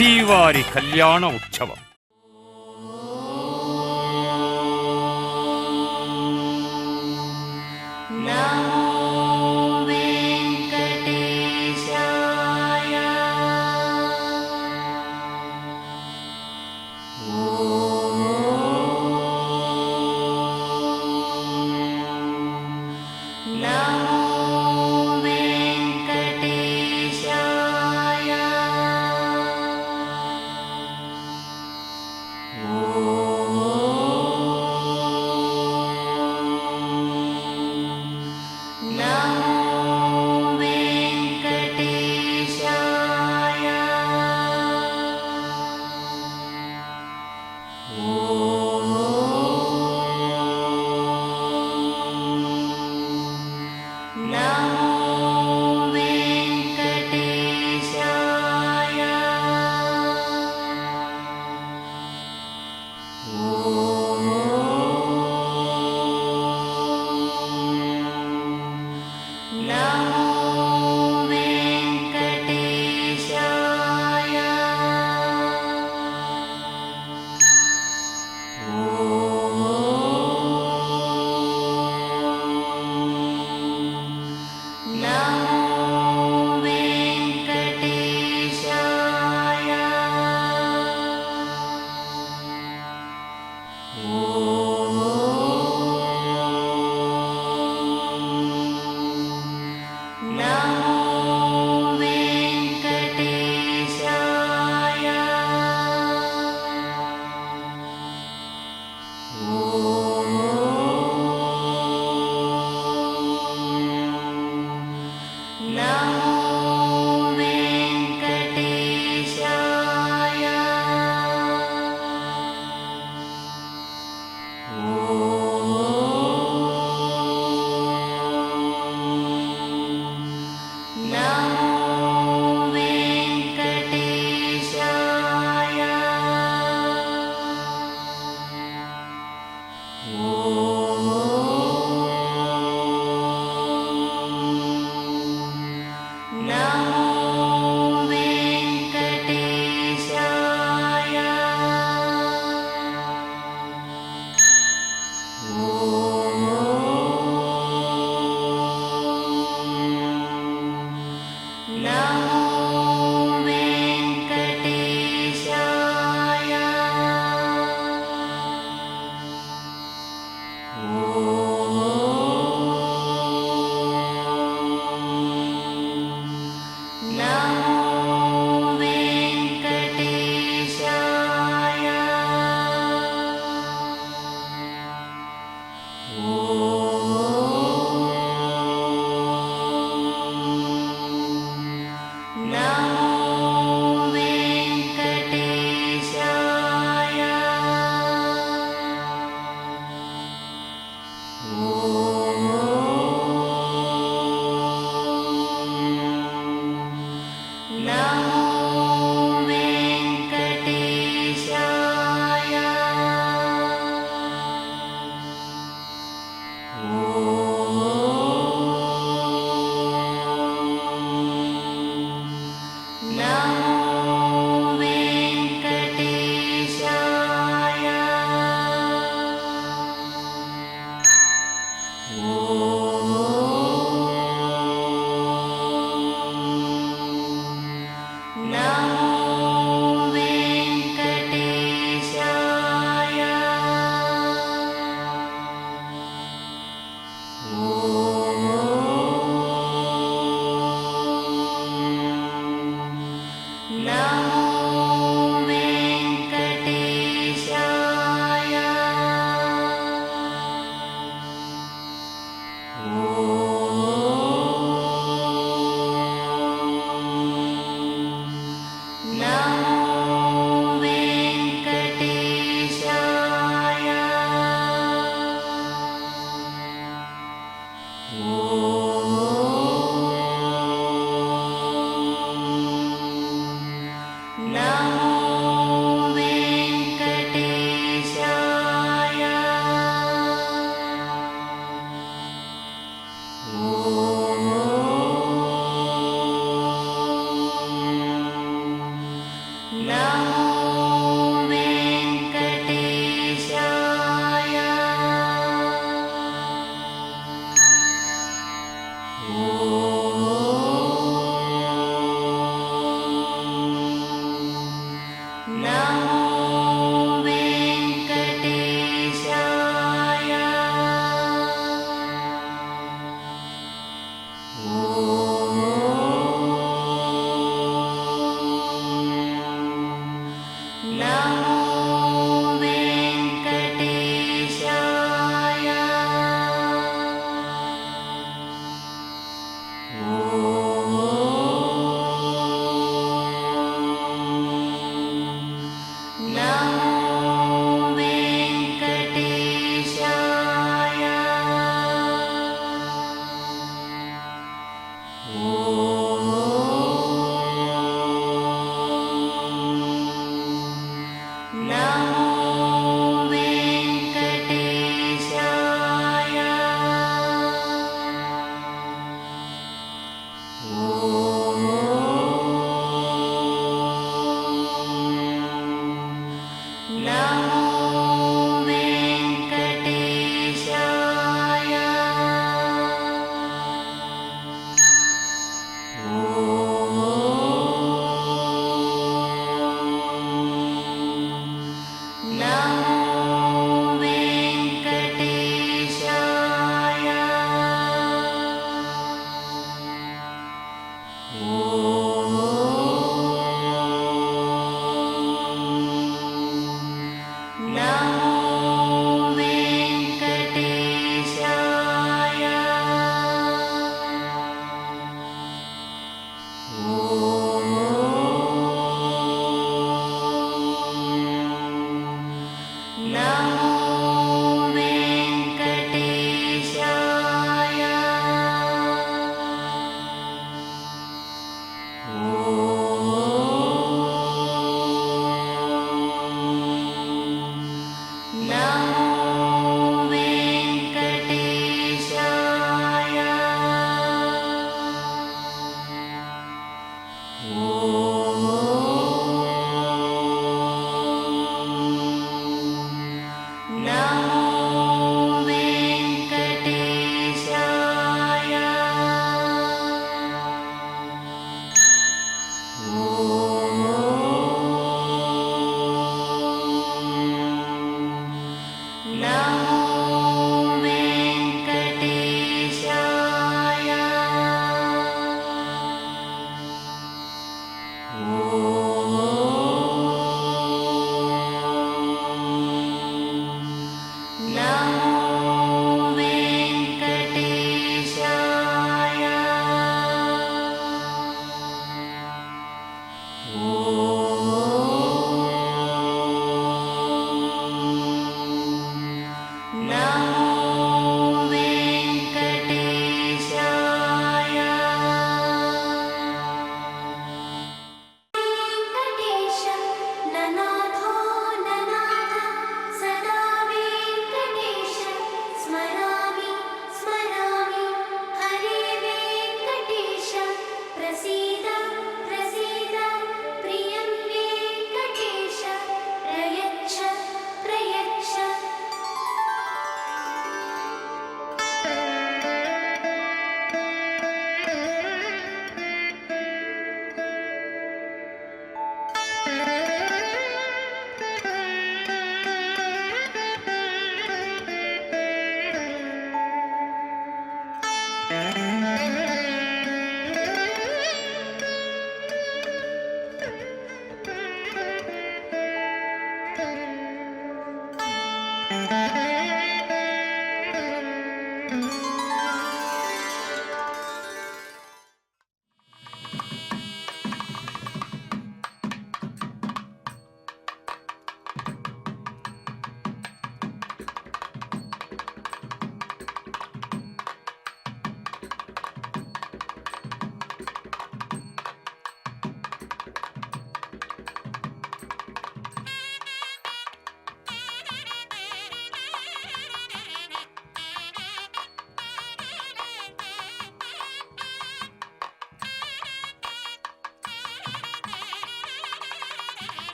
శ్రీవారి కళ్యాణ ఉత్సవం.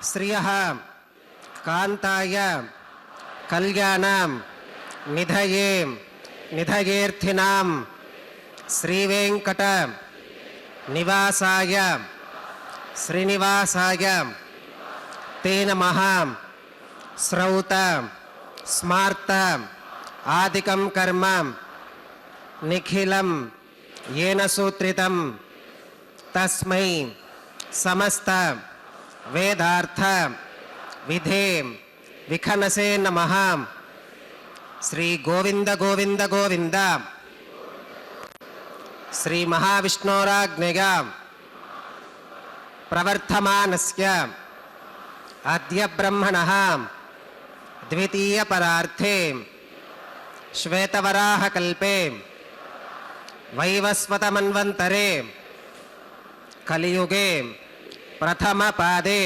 श्रियः कान्ताय कल्याणां निधये निधयेऽर्थिनां श्रीवेंकट निवासाय श्रीनिवासाय ते नमः। श्रौत स्मार्त आदिकं कर्म निखिलं येन सूत्रितं तस्मै समस्त वेदार्थ विधे విఖనసే నమః. శ్రీ గోవింద గోవింద గోవింద. శ్రీ మహావిష్ణోరాజ్ఞయా ప్రవర్తమానస్య అద్య బ్రహ్మణః ద్వితీయ పరార్థే శ్వేతవరాహకల్పే వైవస్వతమన్వంతరే కలియుగే ప్రథమ పాదే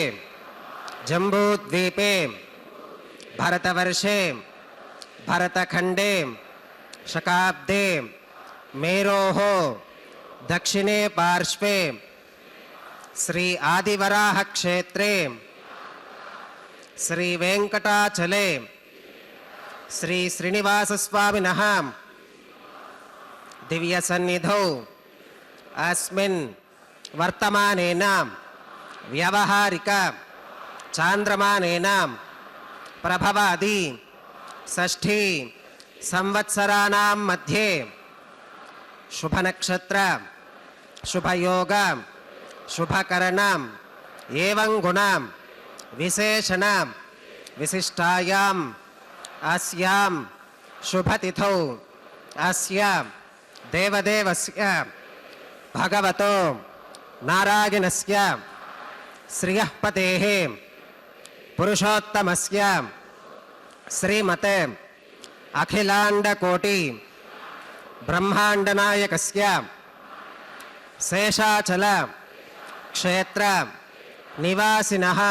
జంబూద్వీపే భరతవర్షే భరతఖండే శకాబ్దే మేరోః దక్షిణే పార్శ్వే శ్రీ ఆదివరాహ క్షేత్రే శ్రీ వెంకటాచలే శ్రీ శ్రీనివాసస్వామినః దివ్య సన్నిధౌ అస్మిన్ వర్తమానేన వ్యవహారిక చాంద్రమానేన ప్రభవాది షష్ఠీ సంవత్సరాణాం మధ్యే శుభనక్షత్ర శుభయోగ శుభకరణం ఏవం గుణం విశేషణ విశిష్టాయాం అస్యాం శుభతిథౌ అస్య దేవదేవస్య భగవతో నారాయణస్య శ్రియఃపతేః పురుషోత్తమస్య శ్రీమతే అఖిలాండకోటి బ్రహ్మాండనాయకస్య శేషాచల క్షేత్ర నివాసినః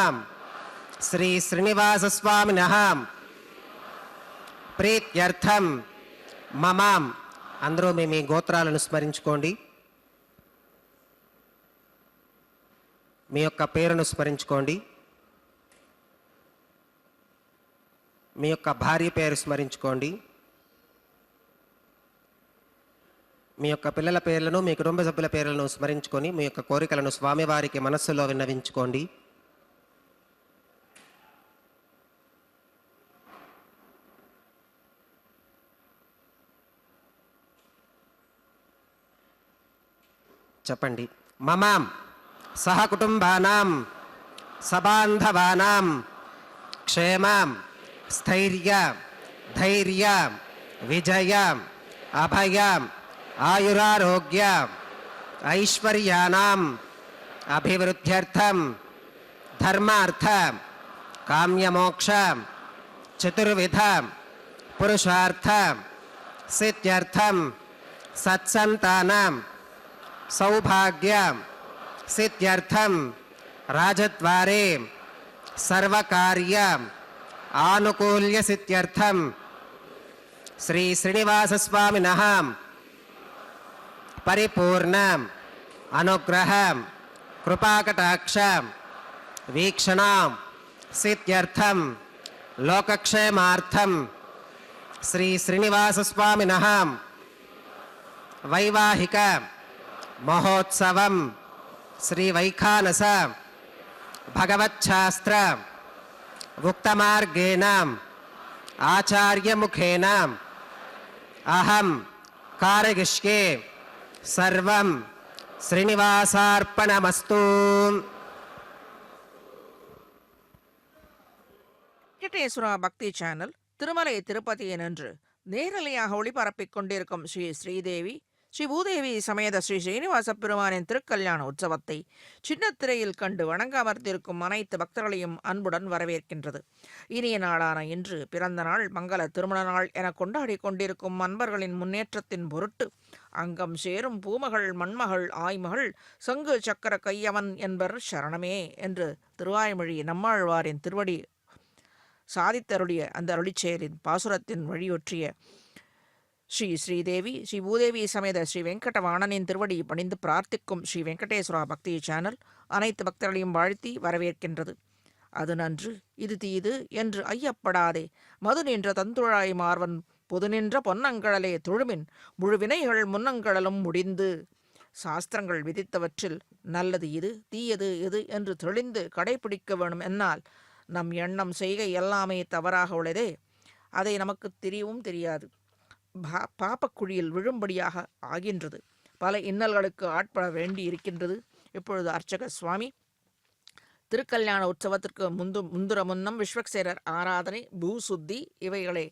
శ్రీ శ్రీనివాసస్వామినః ప్రీత్యర్థం మమ. అందరూ మీ గోత్రాలను స్మరించుకోండి. మీ యొక్క పేరును స్మరించుకోండి. మీ యొక్క భార్య పేరు స్మరించుకోండి. మీ యొక్క పిల్లల పేర్లను మీ కుటుంబ సభ్యుల పేర్లను స్మరించుకొని మీ యొక్క కోరికలను స్వామివారికి మనస్సులో విన్నవించుకోండి. చెప్పండి. మమ సహకుటుంబానాం సబాంధవానాం క్షేమ స్థైర్య ధైర్య విజయ అభయ ఆయురారోగ్య ఐశ్వర్యానాం అభివృద్ధ్యర్థం ధర్మార్థ కామ్యమోక్ష చతుర్విధ పురుషార్థ సిద్ధ్యర్థం సత్సంతానం సౌభాగ్య సిద్ధ్యర్థం రాజద్వారే సర్వకార్య ఆనుకూల్య సిద్ధ్యర్థం శ్రీ శ్రీనివాసస్వామినః పరిపూర్ణ అనుగ్రహ కృపాకటాక్ష వీక్షణ సిద్ధ్యర్థం లోకక్షేమార్థం శ్రీ శ్రీనివాసస్వామినః వైవాహిక మహోత్సవం శ్రీ వైఖానస భగవచ్ఛాస్త్ర ఉక్తమార్గేణ ఆచార్యముఖేన అహం కారయిష్యే సర్వం శ్రీనివాసార్పణమస్తు. வெங்கடேஸ்வரா பக்தி சேனல் திருமலை திருப்பதியினின்று நேரலையாக ஒளிபரப்பிக் கொண்டிருக்கும் ஸ்ரீ ஸ்ரீதேவி ஸ்ரீ பூதேவி சமேத ஸ்ரீ ஸ்ரீனிவாச பெருமானின் திருக்கல்யாண உற்சவத்தை சின்னத்திரையில் கண்டு வணங்க அமர்ந்திருக்கும் அனைத்து பக்தர்களையும் அன்புடன் வரவேற்கின்றது. இனிய நாளான இன்று பிறந்த நாள் மங்கள திருமண நாள் என கொண்டாடி கொண்டிருக்கும் அன்பர்களின் முன்னேற்றத்தின் பொருட்டு அங்கம் சேரும் பூமகள் மண்மகள் ஆய்மகள் சங்கு சக்கர கையவன் என்பர் சரணமே என்று திருவாய்மொழி நம்மாழ்வாரின் திருவடி சாதித்தருடைய அந்த அருளிச்செயலின் பாசுரத்தின் வழியொற்றிய ஸ்ரீ ஸ்ரீதேவி ஸ்ரீ பூதேவி சமேத ஸ்ரீ வெங்கடவாணனின் திருவடி பணிந்து பிரார்த்திக்கும் ஸ்ரீ வெங்கடேஸ்வரா பக்தி சேனல் அனைத்து பக்தர்களையும் வாழ்த்தி வரவேற்கின்றது. அது நன்று இது தீது என்று ஐயப்படாதே மது நின்ற தந்துழாய் மார்வன் பொது நின்ற பொன்னங்கழலே தொழுமின் முழுவினைகள் முன்னங்கழலும் முடிந்து. சாஸ்திரங்கள் விதித்தவற்றில் நல்லது இது தீயது எது என்று தெளிந்து கடைபிடிக்க வேணும். என்னால் நம் எண்ணம் செய்கை எல்லாமே தவறாக உள்ளதே, அதை நமக்கு தெரியவும் தெரியாது. பாப்பக்குழியில் விழும்படியாக ஆகின்றது. பல இன்னல்களுக்கு ஆட்பட வேண்டி இருக்கின்றது. இப்பொழுது அர்ச்சக சுவாமி திருக்கல்யாண உற்சவத்திற்கு முன்னம் விஸ்வக்சேனர் ஆராதனை, பூசுத்தி இவைகளை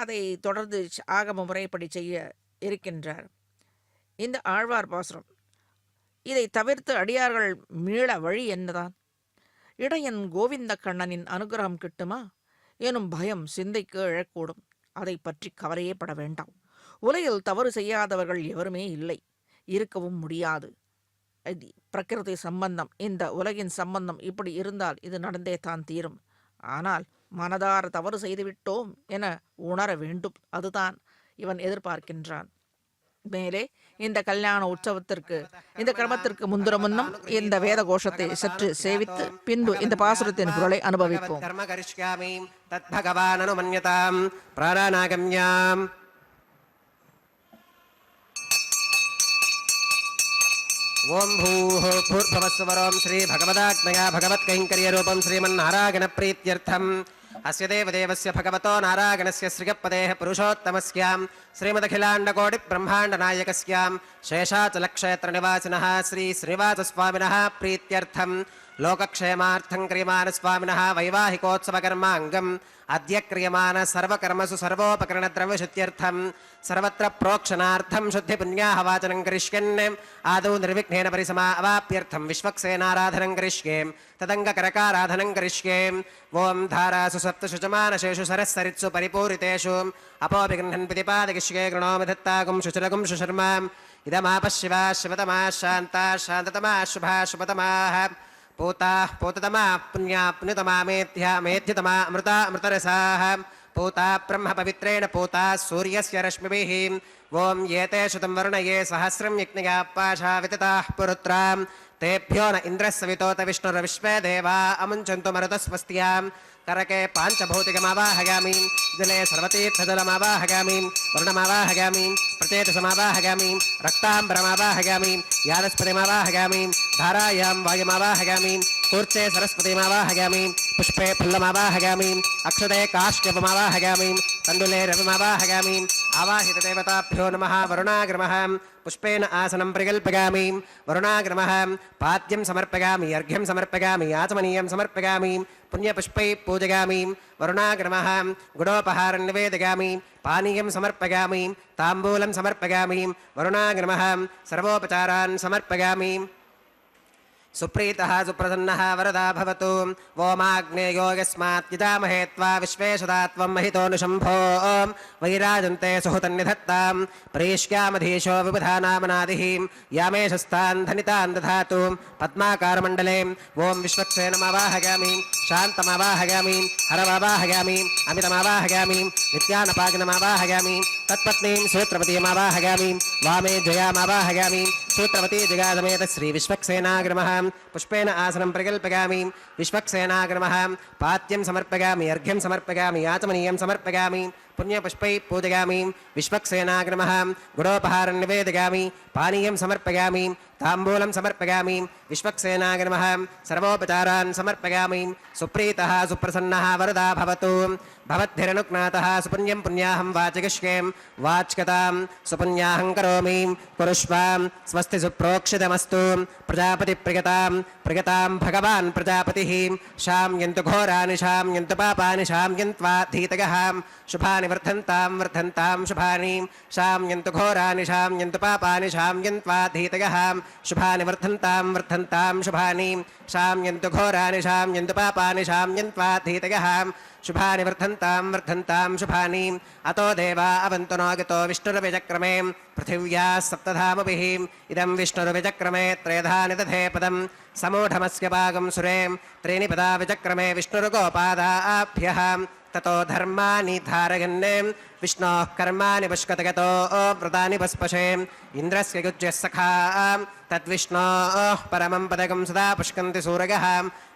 அதை தொடர்ந்து ஆகம முறைப்படி செய்ய இருக்கின்றார். இந்த ஆழ்வார் பாசுரம் இதை தவிர்த்து அடியார்கள் மீள வழி என்னதான்? இடையன் கோவிந்த கண்ணனின் அனுகிரகம் கிட்டுமா எனும் பயம் சிந்தைக்கு எழக்கூடும். அதை பற்றி கவலையே பட வேண்டாம். உலகில் தவறு செய்யாதவர்கள் எவருமே இல்லை, இருக்கவும் முடியாது. பிரகிருதி சம்பந்தம், இந்த உலகின் சம்பந்தம் இப்படி இருந்தால் இது நடந்தே தான் தீரும். ஆனால் மனதார தவறு செய்துவிட்டோம் என உணர வேண்டும். அதுதான் இவன் எதிர்பார்க்கின்றான். மேலே இந்த கல்யாண உற்சவத்திற்கு இந்த கிரமத்திற்கு முன்னம் இந்த வேத கோஷத்தை சற்று சேவித்து பின்பு இந்த பாசுரத்தின் பொருளை அனுபவிப்போம். ஓம் பூர்பவஸ்வரம் ஸ்ரீ பகவதாத்மயா பகவத் கைங்கரியரூபம் ஸ்ரீமன்னாராயண பிரீத்யர்த்தம் அஸ்ய தேவதேவஸ்ய பகவதோ நாராயணஸ்ய ஸ்ரீகப்பதேஹ புருஷோத்தமஸ்யாம் ஸ்ரீமதகிலாண்டகோடி பிரம்மாண்ட நாயகஸ்யாம் சேஷாச்சலக்ஷேத்திர நிவாசினः ஸ்ரீ ஸ்ரீவாசஸ்வாமினः பிரீத்யர்த்தம் லோகக்ஷேமார்த்தம் கிரியமான ஸ்வாமினः வைவாஹிகோத்சவகர்மாங்கம் अद्य क्रियमान सर्वकर्मसु सर्वोपकरणद्रव्यशुद्ध्यर्थं सर्वत्र प्रोक्षणार्थं शुद्धिपुण्याहवाचनं करिष्यन् आदौ निर्विघ्नेन परिसमावाप्यर्थं विश्वक्सेनाराधनं करिष्ये तदङ्गकरकाराधनं करिष्ये ओं धारासु सप्तशुचमानशेषु सरस्सरित्सु परिपूरितेषु अपोऽपि गृह्णन् प्रतिपादयिष्ये गृणोमि दत्तागुं शुचिरगुं शुशर्मां इदमापः शिवा शिवतमा शान्ता शान्ततमा शुभा शुभतमाः पूताः पूततमा पुण्या पुण्यतमा मेध्या मेध्यतमा अमृता अमृतरसाः पूता ब्रह्म पवित्रेण पूता सूर्यस्य रश्मिभिः ओं एते शतं वर्णये सहस्रं यज्ञया पाशा वितताः पुरुत्रां तेभ्यो न इन्द्रस्सवितोत विष्णुर्विश्वे देवा अमुञ्चन्तु मरुतस्वस्त्यां करके पाञ्चभौतिकमावाहयामि जले सर्वतीर्थजलमावाहयामि वर्णमावाहयामि प्रचेतसमावाहयामि रक्ताम्बरमावाहयामि यादस्पतिमावाहयामि धारायां वायुमावाहयामि कूर्चे सरस्वतीमावाहयामि पुष्पे फुल्लमावाहयामि अक्षते काष्ठ्यपमावाहयामि तण्डुले रविमावाहयामि आवाहितदेवताभ्यो नमः वरुणाग्रमः पुष्पेन आसनं प्रकल्पयामि वरुणाग्रमः पाद्यं समर्पयामि अर्घ्यं समर्पयामि आचमनीयं समर्पयामि पुण्यपुष्पैः पूजयामि वरुणाग्रमः गुडोपहारं निवेदयामि पानीयं समर्पयामि ताम्बूलं समर्पयामि वरुणाग्रमः सर्वोपचारान् समर्पयामि सुप्रीतः सुप्रसन्नः वरदा भवतु वोमाग्नेयो यस्मात् यजामहे त्वा विश्वेशदा त्वं महितोऽनुशम्भो वैराजन्ते सुहुतन्निधत्तां प्रेष्यामधीशो विबुधानामनादिः यामेशस्तान् धनितान् दधातु पद्माकारमण्डले ॐ विश्वक्सेनमावाहयामि शान्तमावाहयामि हरमावाहयामि अमितमावाहयामि नित्यानपागिनमावाहयामि तत्पत्नीं सूत्रवतीमावाहयामि वामे जयामावाहयामि सूत्रवती जयासमेत श्री विश्वक्सेनाग्रमः पुष्पेन आसनं प्रकल्पयामि विश्वक्सेनाग्रमः पाद्यं समर्पयामि अर्घ्यं समर्पयामि आचमनीयं समर्पयामि पुण्यपुष्पैः पूजयामि विश्वक्सेनाग्रमः गुडोपहारं निवेदयामि पानीयं समर्पयामि ताम्बूलं समर्पयामि विश्वक्सेनाग्रमः सर्वोपचारान् समर्पयामि सुप्रीतः सुप्रसन्नः वरदा भवतु भवद्भिरनुज्ञातः सुपुण्यं पुण्याहं वाचिकिष्ये वाच्यतां सुपुण्याहं करोमि कुरुष्वां स्वस्ति सुप्रोक्षितमस्तु प्रजापतिप्रियतां प्रियतां भगवान् प्रजापतिः शाम्यन्तु घोराणि शाम्यन्तु पापानि शाम्यन्त्वा धीतगः शुभानि वर्धन्तां वर्धन्तां शुभानि शाम्यन्तु घोराणि शाम्यन्तु पापानि शाम्यन्त्वा धीतगः शुभानि वर्धन्तां वर्धन्तां शुभानि शाम्यन्तु घोराणि शाम्यन्तु पापानि शाम्यन्त्वा धीतगः शुभानि वर्धन्तां वर्धन्तां शुभानि अतो देवा अवन्तु नो गतो विष्णुरविचक्रमे पृथिव्याः सप्तधामभिः इदं विष्णुरविचक्रमे त्रयधा निदधे पदं समूढमस्य भागं सुरे त्रीणि पदा विचक्रमे विष्णुर्गोपादाभ्यः ततो धर्माणि धारयन् विष्णोः कर्माणि पुष्कतगतो व्रतानि पुष्पशे इन्द्रस्य युज्यः सखा तद्विष्णोः परमं पदकं सदा पुष्कन्ति सूरगः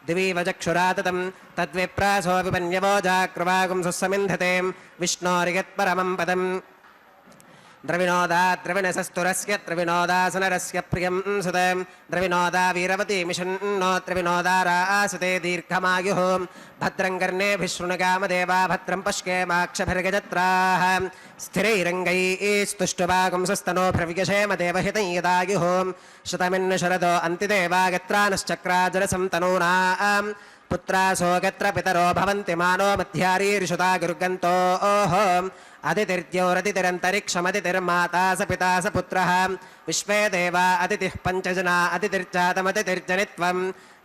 दिवीव चक्षुराततं तद्विप्रासो विपन्यवो जाक्रवागुं सुसमिन्धते विष्णोर्यत्परमं पदम् द्रविणोदा द्रविणसस्तुरस्य त्रिविनोदासनरस्य प्रियं सुतं द्रविनोदा वीरवती मिषन्नो त्रिविनोदारासुते दीर्घमायुः भद्रं कर्णेभिः शृणुगामदेवा भद्रं पश्येमाक्षभिर्गजत्राः स्थिरैरङ्गैस्तुष्टुवागुंसस्तनोभिर्विगशेम देवहितं यदायुः शतमिन्न शरदो अन्तिदेवागत्रानश्चक्राजरसं तनूनां पुत्रासो गत्र पितरो भवन्ति मानो मध्यारीर्षुता गुर्गन्तोः अदितिर्द्योरदितिरन्तरिक्षमदितिर्माता स पिता स पुत्रः विश्वे देवा अदितिः पञ्चजना अदितिर्जातमदितिर्जनित्वं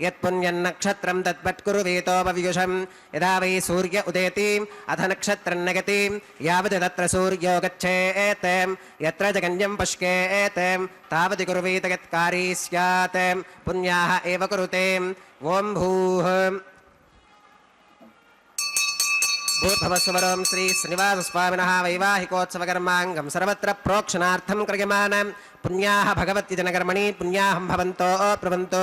यत्पुण्यन्नक्षत्रं तद्वत्कुरुवीतोपवियुषं यदा वै सूर्य उदेति अथ नक्षत्रं नगति यावत् तत्र सूर्यो गच्छेत् यत्र जगन्यं पश्येत् तावत् कुर्वीत यत्कारी स्यात् पुण्याः एव कुरुते ॐ भूः भूर्भुवस्वरं श्री श्रीनिवासस्वामिनः वैवाहिकोत्सवकर्माङ्गं सर्वत्र प्रोक्षणार्थं क्रियमाणं पुण्याः भगवति जनकर्मणि पुण्याहं भवन्तो प्रवन्तो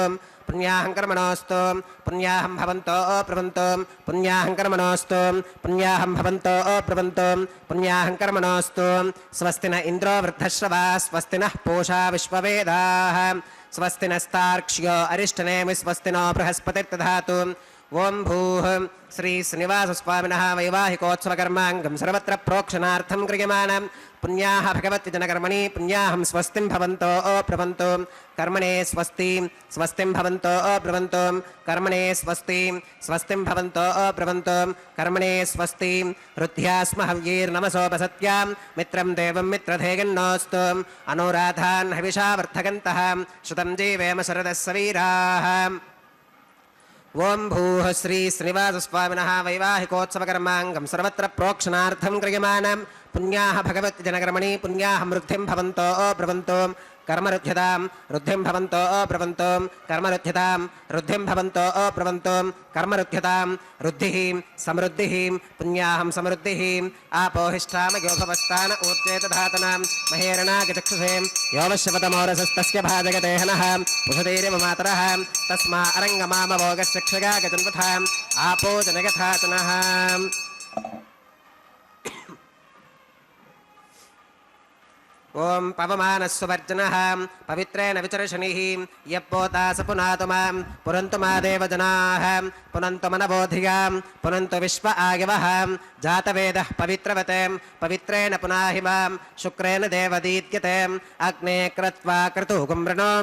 पुण्याहं कर्मणोऽस्तु पुण्याहं भवन्तो प्रवन्तो पुण्याहं कर्मणोऽस्तु पुण्याहं भवन्तो प्रवन्तो पुण्याहं कर्मणोऽस्तु स्वस्ति न इन्द्रो वृद्धश्रवा स्वस्ति नः पूषा विश्ववेदाः स्वस्ति नस्तार्क्ष्यो अरिष्टनेमि स्वस्ति नो बृहस्पतिर्दधातु ओं भूः श्री श्रीनिवासस्वामिनः वैवाहिकोत्सवकर्माङ्गं सर्वत्र प्रोक्षणार्थं क्रियमाणं पुण्याः भगवति जनकर्मणि पुण्याहं स्वस्तिं भवन्तो प्रवन्तो कर्मणे स्वस्ति स्वस्तिं भवन्तो प्रवन्तो कर्मणे स्वस्ति स्वस्तिं भवन्तो प्रवन्तो कर्मणे स्वस्ति रुद्ध्यास्म हव्यैर्नमसोपसत्यां मित्रं देवं मित्रधेयन्नोऽस्तु अनुराधान् हविषा वर्धगन्तः श्रुतं जीवेम शरदः सवीराः ओं भूः श्री श्रीनिवासस्वामिनः वैवाहिकोत्सवकर्माङ्गं सर्वत्र प्रोक्षणार्थं क्रियमाणं पुण्याः भगवति जनकर्मणि पुण्याहं वृद्धिं भवन्तो प्रवन्तो कर्मरुध्यतां वृद्धिं भवन्तो प्रवन्तो कर्मरुध्यतां वृद्धिं भवन्तो प्रवन्तो कर्मरुध्यतां वृद्धिः समृद्धिः पुण्याहं समृद्धिः आपोहिष्ठामयो भवस्तान ऊर्जेत धातनां महेरणागचक्षुषे योमश्यपतमोरसस्तस्य भाजगते हनः पुषधैरिव मातरः तस्मा अरङ्गमामभोगश्चक्षगा गजन्वथाम् आपो जनगथातनः ओं पवमानस्ववर्जनः पवित्रेण विचर्षणिः यप्पोता स पुनातु मां पुनन्तु मा देवजनाः पुनन्तु मनबोधियां पुनन्तु विश्व आयवः जातवेदः पवित्रवते पवित्रेण पुनाहि मां शुक्रेण देवदीत्यते अग्ने क्रत्वा क्रतुगुं वृणो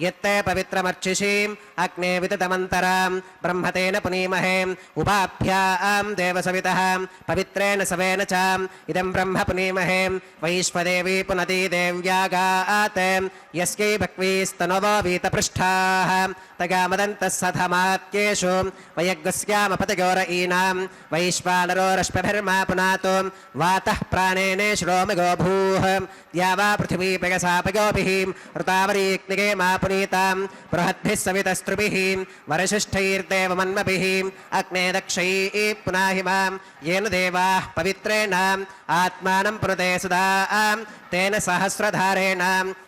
यत्ते पवित्रमर्चिषीम् अग्ने विततमन्तरां ब्रह्मतेन पुनीमहे उपाभ्यां देवसवितः पवित्रेण सवेन च इदं ब्रह्म पुनीमहे वैश्वदेवी पुनति देव्यागात् यस्यै भक्वीस्तनवो वीतपृष्ठाः तगामदन्तः सधमात्येषु वयग्स्यामपतयोरयीनां वैश्वानरो रश्मिभिर्मा पुनातु वातः प्राणेने श्रोमगो भूः या वा पृथिवी पयसापयोभिः ऋतावरीग्निगे मा पुनीतां बृहद्भिः सवितस्त्रुभिः वरशिष्ठैर्देवमन्मभिः अग्ने दक्षैः पुनाहि मां येन देवाः पवित्रेण आत्मानं पुनते सदा तेन सहस्रधारेण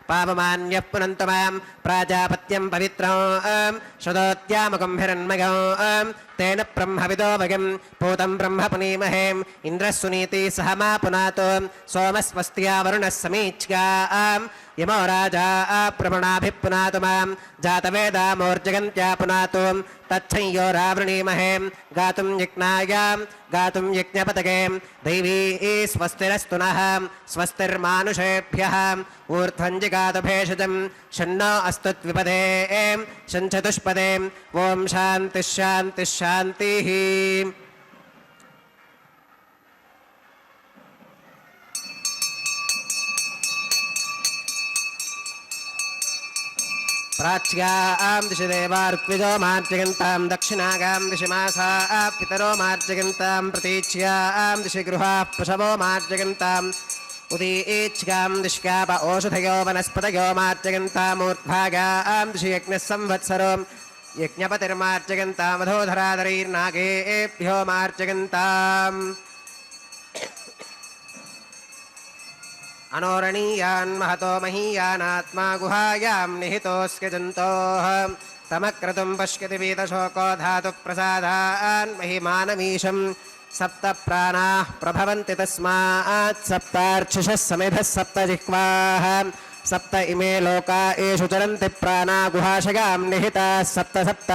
पावमान्यः पुनन्तु मां प्राजापत्यं पवित्रं श्रुतोत्यामकुम्भिरन्मगं तेन ब्रह्मविदो वयं पूतं ब्रह्म पुनीमहे इन्द्रः सुनीति सह मा पुनातु सोमस्वस्त्या वरुणः समीच्या यमो राजा प्रमणाभिः पुनातु मां जातवेदामोर्जगन्त्या पुनातु तच्छंयो रावृणीमहे गातुं यज्ञायां गातुं यज्ञपतगे दैवी स्वस्तिरस्तु नः स्वस्तिर्मानुषेभ्यः ऊर्ध्वं जिगातु भेषजं शन्नो अस्तु द्विपदे शञ्चतुष्पदे ॐ शान्तिः शान्तिः शान्तिः प्राच्यां दिशि देवा ऋत्विजो मार्जयन्तां दक्षिणागां दिशि मासाः पितरो मार्जयन्तां प्रतीच्यां दिशि गृहाः पशवो मार्जयन्ताम् उदीच्यां दिश्याप ओषधयो वनस्पतयो मार्जयन्तामूर्ध्भागां दिशि यज्ञः संवत्सरो यज्ञपतिर्मार्जयन्तामधोधराधरैर्नागेभ्यो मार्जयन्ताम् अनोरणीयान् महतो महीयानात्मा गुहायां निहितोऽस्य जन्तोः तमक्रतुं पश्यति वीतशोको धातुप्रसादान् महिमानमीशं सप्त प्राणाः प्रभवन्ति तस्मात् सप्तार्चिषः समेधः सप्त जिह्वाः सप्त इमे लोका एषु चरन्ति प्राणा गुहाशयां निहिताः सप्त सप्त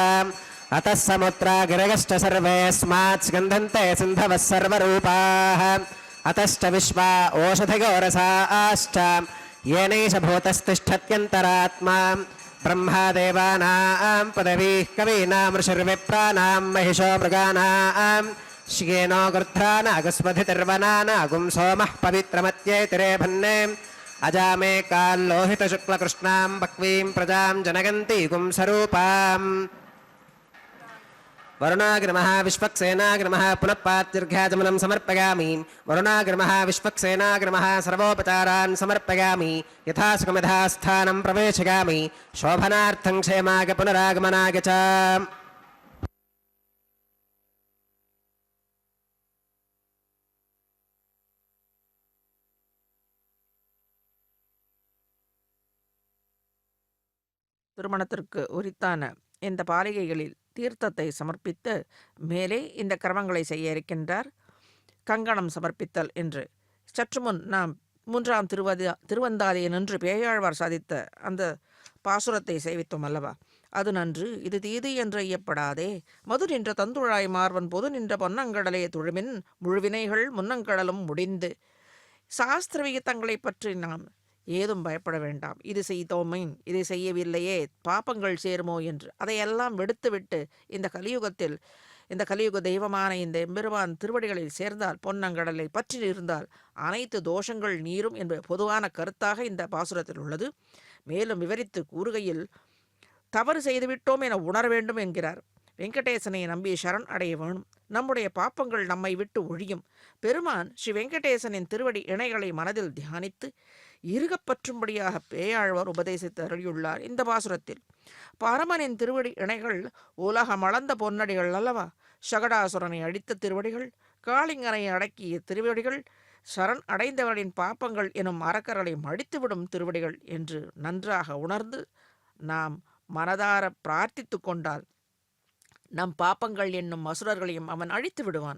अतः समुद्रा गिरगश्च सर्वेऽस्मात् स्कन्धन्ते सिन्धवः सर्वरूपाः अतश्च विश्वा ओषधयोरसाश्च येनैष भूतस्तिष्ठत्यन्तरात्मा ब्रह्मादेवानां पदवीः कवीनां ऋषिर्विप्राणां महिषो मृगाणां श्येनो गृध्रानागस्मधितिर्वनानागुं सोमः पवित्रमत्यैतिरे भन्ने अजामे काल्लोहितशुक्लकृष्णां बह्वीं प्रजां जनगन्तीगुं स्वरूपाम् वरुणाग्रमः विश्वक्सेनाग्रमः पुनः पात्यर्घ्याचमनं समर्पयामि वरुणाग्रमः विश्वक्सेनाग्रमः सर्वोपचारान् समर्पयामि यथा सुखमिधास्थानं प्रवेशयामि शोभनार्थं क्षेमाय पुनरागमनाय च திருமணத்திற்கு உரித்தான இந்த பாலிகைகளில் தீர்த்தத்தை சமர்ப்பித்து மேலே இந்த கர்மங்களை செய்ய இருக்கின்றார். கங்கணம் சமர்ப்பித்தல் என்று சற்று முன் நாம் 3ஆம் திருவந்தாதியை நின்று பேயாழ்வார் சாதித்த அந்த பாசுரத்தை சேவித்தோம் அல்லவா? அது நன்று இது தீது என்று ஐயப்படாதே, மது நின்ற தந்துழாய் மார்வன் பொது நின்ற பொன்னங்கடலே துழுமின் முழுவினைகள் முன்னங்கடலும் முடிந்து. சாஸ்திர விகிதங்களை பற்றி நாம் ஏதும் பயப்பட வேண்டாம். இது செய்தோமேன், இதை செய்யவில்லையே, பாப்பங்கள் சேருமோ என்று அதையெல்லாம் வெடுத்துவிட்டு இந்த கலியுக தெய்வமான இந்த எம்பெருமான் திருவடிகளில் சேர்ந்தால், பொன்னங்கடலை பற்றி இருந்தால் அனைத்து தோஷங்கள் நீரும் என்பது பொதுவான கருத்தாக இந்த பாசுரத்தில் உள்ளது. மேலும் விவரித்து கூறுகையில் தவறு செய்துவிட்டோம் என உணர வேண்டும் என்கிறார். வெங்கடேசனை நம்பி சரண் அடைய வேணும், நம்முடைய பாப்பங்கள் நம்மை விட்டு ஒழியும். பெருமான் ஸ்ரீ வெங்கடேசனின் திருவடி இணைகளை மனதில் தியானித்து இருகப்பற்றும்படியாக பேயாழ்வார் உபதேசித்து அருளியுள்ளார். இந்த பாசுரத்தில் பரமனின் திருவடி இணைகள் உலகம் அளந்த பொன்னடிகள் அல்லவா? சகடாசுரனை அடித்த திருவடிகள், காளிங்கனை அடக்கிய திருவடிகள், சரண் அடைந்தவர்களின் பாப்பங்கள் எனும் அறக்கரலை மடித்துவிடும் திருவடிகள் என்று நன்றாக உணர்ந்து நாம் மனதார பிரார்த்தித்து கொண்டால் நம் பாப்பங்கள் என்னும் அசுரர்களையும் அவன் அழித்து விடுவான்.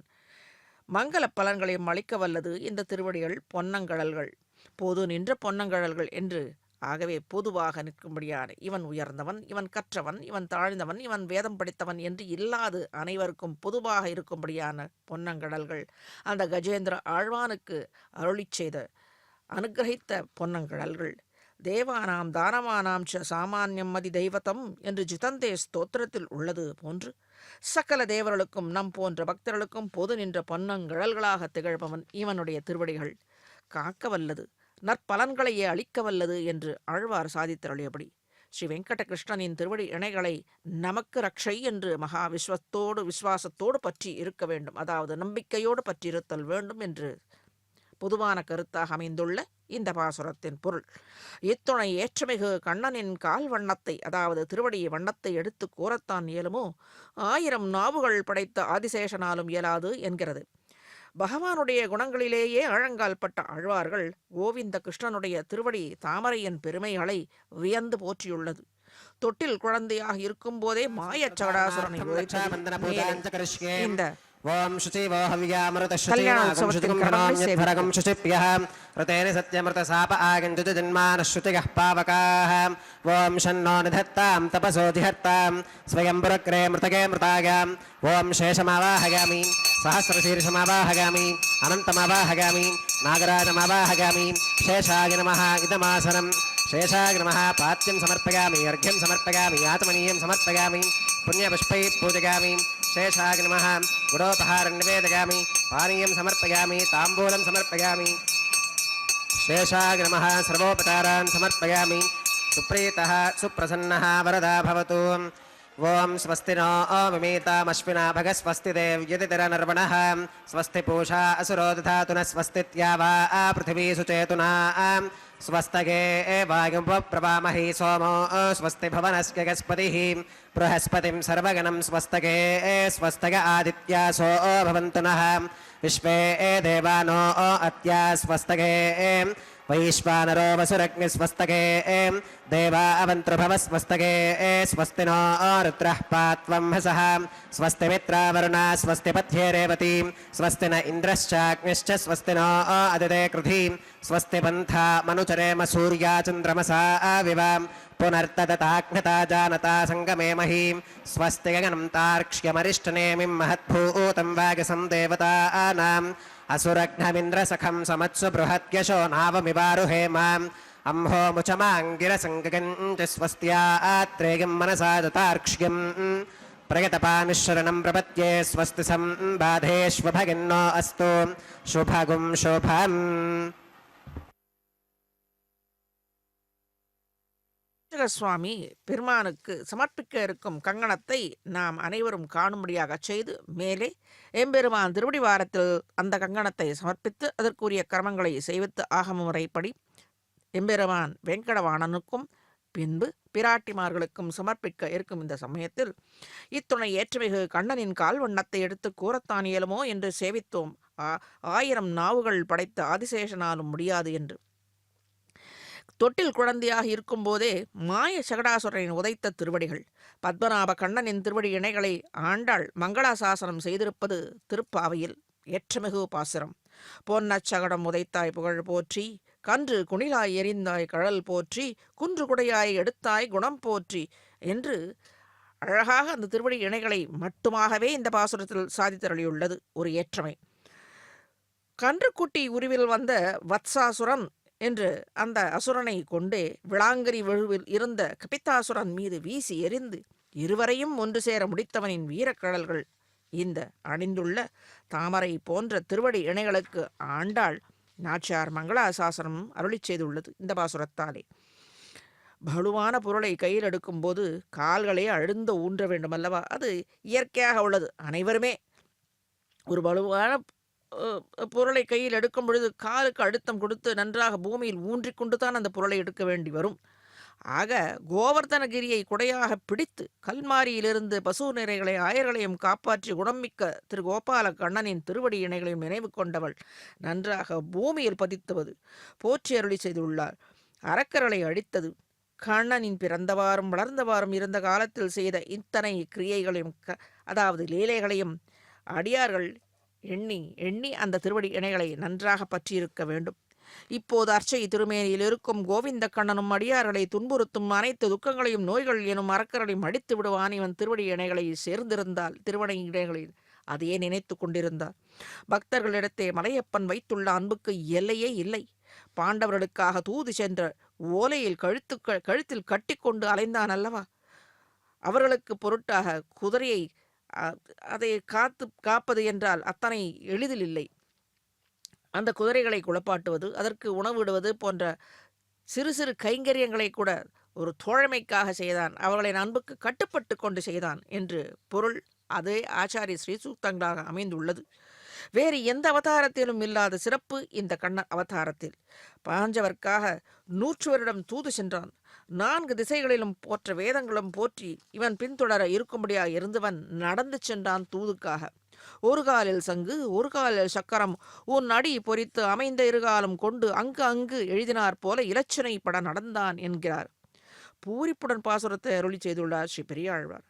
மங்கள பலன்களையும் அளிக்க வல்லது இந்த திருவடிகள், பொன்னங்கடல்கள், பொது நின்ற பொன்னங்கடல்கள் என்று. ஆகவே பொதுவாக நிற்கும்படியான இவன் உயர்ந்தவன், இவன் கற்றவன், இவன் தாழ்ந்தவன், இவன் வேதம் படித்தவன் என்று இல்லாது அனைவருக்கும் பொதுவாக இருக்கும்படியான பொன்னங்கடல்கள் அந்த கஜேந்திர ஆழ்வானுக்கு அருளி செய்த அனுகிரகித்த பொன்னங்கடல்கள். தேவானாம் தானமானாம் ச சாமானியம் மதி தெய்வத்தம் என்று ஜிதந்தே ஸ்தோத்திரத்தில் உள்ளது போன்று சகல தேவர்களுக்கும் நம் போன்ற பக்தர்களுக்கும் பொது நின்ற பொன்னங்கழல்களாக திகழ்பவன் இவனுடைய திருவடிகள். காக்க வல்லது, நற்பலன்களையே அளிக்க வல்லது என்று ஆழ்வார் சாதித்தருளியபடி ஸ்ரீ வெங்கடகிருஷ்ணனின் திருவடி இணைகளை நமக்கு ரக்ஷை என்று மகா விசுவாசத்தோடு பற்றி இருக்க வேண்டும், அதாவது நம்பிக்கையோடு பற்றியிருத்தல் வேண்டும் என்று பொதுவான கருத்தாக அமைந்துள்ள இந்த பாசுரத்தின் பொருள். இத்துணை ஏற்றமிகு கண்ணனின் கால் வண்ணத்தை, அதாவது திருவடி வண்ணத்தை எடுத்து கூறத்தான் இயலுமோ 1000 நாவுகள் படைத்த ஆதிசேஷனாலும் இயலாது என்கிறது. பகவானுடைய குணங்களிலேயே ஆழங்கால் பட்ட ஆழ்வார்கள் கோவிந்த கிருஷ்ணனுடைய திருவடி தாமரையின் பெருமைகளை வியந்து போற்றியுள்ளது. தொட்டில் குழந்தையாக இருக்கும் போதே மாயச்சகடாசுரனை இந்த ஓம் சுச்சிவோ ஹவ்யாமருதஸ்சுச்சிநாகம் சுச்சிகம் பிரணாம்யத்வரகம் சுச்சிப்யः ருதேன சத்யமிருத சாப ஆகந்துஜ ஜன்மானः ஸ்ருதிகः பாவகாः ஓம் ஷன்னோ நிதத்தாம் தபசோ ஜிஹர்த்தாம் ஸ்வயம்புரக்ரே மிருதகே மிருதாயாம் ஓம் சேஷமாவாஹயாமி சஹஸ்ரசீர்ஷமாவாஹயாமி அனந்தமாவாஹயாமி நாகராஜமாவாஹயாமி சேஷாய நமः இதமாசனம் சேஷாய நமः பாத்யம் சமர்ப்பயாமி அர்घ्यं சமர்ப்பயாமி ஆத்மனீயம் சமர்ப்பயாமி புண்ணியபுஷ்பை பூஜயாமி शेषाय नमः गुडोपहारं निवेदयामि पानीयं समर्पयामि ताम्बूलं समर्पयामि शेषाय नमः सर्वोपचारान् समर्पयामि सुप्रीतः सुप्रसन्नः वरदा भवतु ओम स्वस्ति नो विमीतामश्विना भगस्वस्ति देव्यतिरनर्वणः स्वस्ति पूषा असुरो दधातु न स्वस्तित्यावा पृथिवी सुचेतुना स्वस्तगे वायुप्रवामहि सोमो स्वस्ति भवनस्य गस्पतिः बृहस्पतिं सर्वगणं स्वस्तगे स्वस्तग आदित्यासो भवन्तु नः विश्वे देवानो अत्या स्वस्तगे वैश्वानरो वसुरग्निस्वस्तके देवा अवन्तृभवस्वस्तके स्वस्ति नो रुद्रः पात्वं हसः स्वस्ति मित्रावरुणा स्वस्ति पथ्ये रेवती स्वस्ति न इन्द्रश्चाग्निश्च स्वस्ति नो अदिते कृधी स्वस्ति पन्था मनुचरेम सूर्या चन्द्रमसा विव पुनर्तदताग्नता जानता सङ्गमे महीं स्वस्ति गगनं तार्क्ष्यमरिष्टनेमिं महद्भूतं वागसं देवतानाम् असुरघ्नमिन्द्रसखं समत्सु बृहद्यशो नावमिवारुहेमाम् अम्हो मुचमाङ्गिरसङ्गगञ्च स्वस्त्यात्रेयं मनसा दतार्क्ष्यम् प्रयतपानुशरणं प्रपद्ये स्वस्ति सम्बाधेष्वभगिन्नो अस्तु शुभगुं शुभम् சுவாமி பெருமானுக்கு சமர்ப்பிக்க இருக்கும் கங்கணத்தை நாம் அனைவரும் காணும்படியாக செய்து மேலே எம்பெருமான் திருவடி வாரத்தில் அந்த கங்கணத்தை சமர்ப்பித்து அதற்குரிய கர்மங்களை செய்வித்து ஆகம முறைப்படி எம்பெருமான் வெங்கடவாணனுக்கும் பின்பு பிராட்டிமார்களுக்கும் சமர்ப்பிக்க இருக்கும் இந்த சமயத்தில் இத்துணை ஏற்றமிகு கண்ணனின் கால் வண்ணத்தை எடுத்து கூறத்தான் இயலுமோ என்று சேவித்தோம். 1000 நாவுகள் படைத்த ஆதிசேஷனாலும் முடியாது என்று. தொட்டில் குழந்தையாக இருக்கும்போதே மாய சகடாசுரனை உதைத்த திருவடிகள் பத்மநாப கண்ணனின் திருவடி இணைகளை ஆண்டாள் மங்களாசாசனம் செய்திருப்பது திருப்பாவையில் ஏற்றமிகு பாசுரம். பொன்னச்சகடம் உதைத்தாய் புகழ் போற்றி, கன்று குணிலாய் எரிந்தாய் கழல் போற்றி, குன்று குடையாய் எடுத்தாய் குணம் போற்றி என்று அழகாக அந்த திருவடி இணைகளை மட்டுமாகவே இந்த பாசுரத்தில் சாதித்தருளியுள்ளது ஒரு ஏற்றமை. கன்றுக்குட்டி உருவில் வந்த வத்சாசுரன் என்று அந்த அசுரனை கொண்டே விளாங்கரி விழுவில் இருந்த கபித்தாசுரன் மீது வீசி எறிந்து இருவரையும் ஒன்று சேர முடித்தவனின் வீரக்கடல்கள் இந்த அணிந்துள்ள தாமரை போன்ற திருவடி இணைகளுக்கு ஆண்டாள் நாச்சியார் மங்களாசாசனம் அருளி செய்துள்ளது இந்த பாசுரத்தாலே. பலுவான பொருளை கையில் எடுக்கும்போது கால்களே அழுந்த ஊன்ற வேண்டும் அல்லவா? அது இயற்கையாக உள்ளது. அனைவருமே ஒரு பலுவான பொருளை கையில் எடுக்கும் பொழுது காலுக்கு அழுத்தம் கொடுத்து நன்றாக பூமியில் ஊன்றிக்கொண்டு தான் அந்த பொருளை எடுக்க வேண்டி வரும். ஆக கோவர்தனகிரியை குடையாக பிடித்து கல்மாரியிலிருந்து பசு நிறைகளை ஆயர்களையும் காப்பாற்றி குணமிக்க திரு கோபால கண்ணனின் திருவடி இணைகளையும் நினைவு கொண்டவள் நன்றாக பூமியில் பதித்துவது போற்றி அருளி செய்துள்ளார். அரக்கர்களை அழித்தது கண்ணனின் பிறந்தவாறும் வளர்ந்தவாறும் இருந்த காலத்தில் செய்த இத்தனை கிரியைகளையும் அதாவது லீலைகளையும் அடியார்கள் எண்ணி எண்ணி அந்த திருவடி இணைகளை நன்றாக பற்றியிருக்க வேண்டும். இப்போது அர்ச்சை திருமேனியில் இருக்கும் கோவிந்த கண்ணனும் அடியார்களை துன்புறுத்தும் அனைத்து துக்கங்களையும் நோய்கள் எனும் அரக்கர்களையும் அடித்து விடுவான் இவன் திருவடி இணைகளை சேர்ந்திருந்தால் திருவடி இணைகளில் அதையே நினைத்து கொண்டிருந்தார். பக்தர்களிடத்தே மலையப்பன் வைத்துள்ள அன்புக்கு எல்லையே இல்லை. பாண்டவர்களுக்காக தூது சென்ற ஓலையில் கழுத்தில் கட்டிக்கொண்டு அலைந்தான் அல்லவா? அவர்களுக்கு பொருட்டாக குதிரையை அதை காப்பது என்றால் அத்தனை எளிதில் இல்லை. அந்த குதிரைகளை குளப்பாட்டுவது, அதற்கு உணவிடுவது போன்ற சிறு சிறு கைங்கரியங்களை கூட ஒரு தோழமைக்காக செய்தான். அவர்களின் அன்புக்கு கட்டுப்பட்டு கொண்டு செய்தான் என்று பொருள். அதே ஆச்சாரிய ஸ்ரீ சூக்தங்களாக அமைந்துள்ளது. வேறு எந்த அவதாரத்திலும் இல்லாத சிறப்பு இந்த கண்ணன் அவதாரத்தில். பாஞ்சவர்க்காக 100 வருடம் தூது சென்றான். 4 திசைகளிலும் போற்ற வேதங்களும் போற்றி இவன் பின்தொடர இருக்கும்படியாக இருந்தவன் நடந்து சென்றான் தூதுக்காக. ஒரு காலில் சங்கு ஒரு காலில் சக்கரம் உன் அடி பொறித்து அமைந்த இருகாலம் கொண்டு அங்கு எழுதினார் போல இலச்சினை பட நடந்தான் என்கிறார். பூரிப்புடன் பாசுரத்தை அருளி செய்துள்ளார் ஸ்ரீ பெரியாழ்வார்.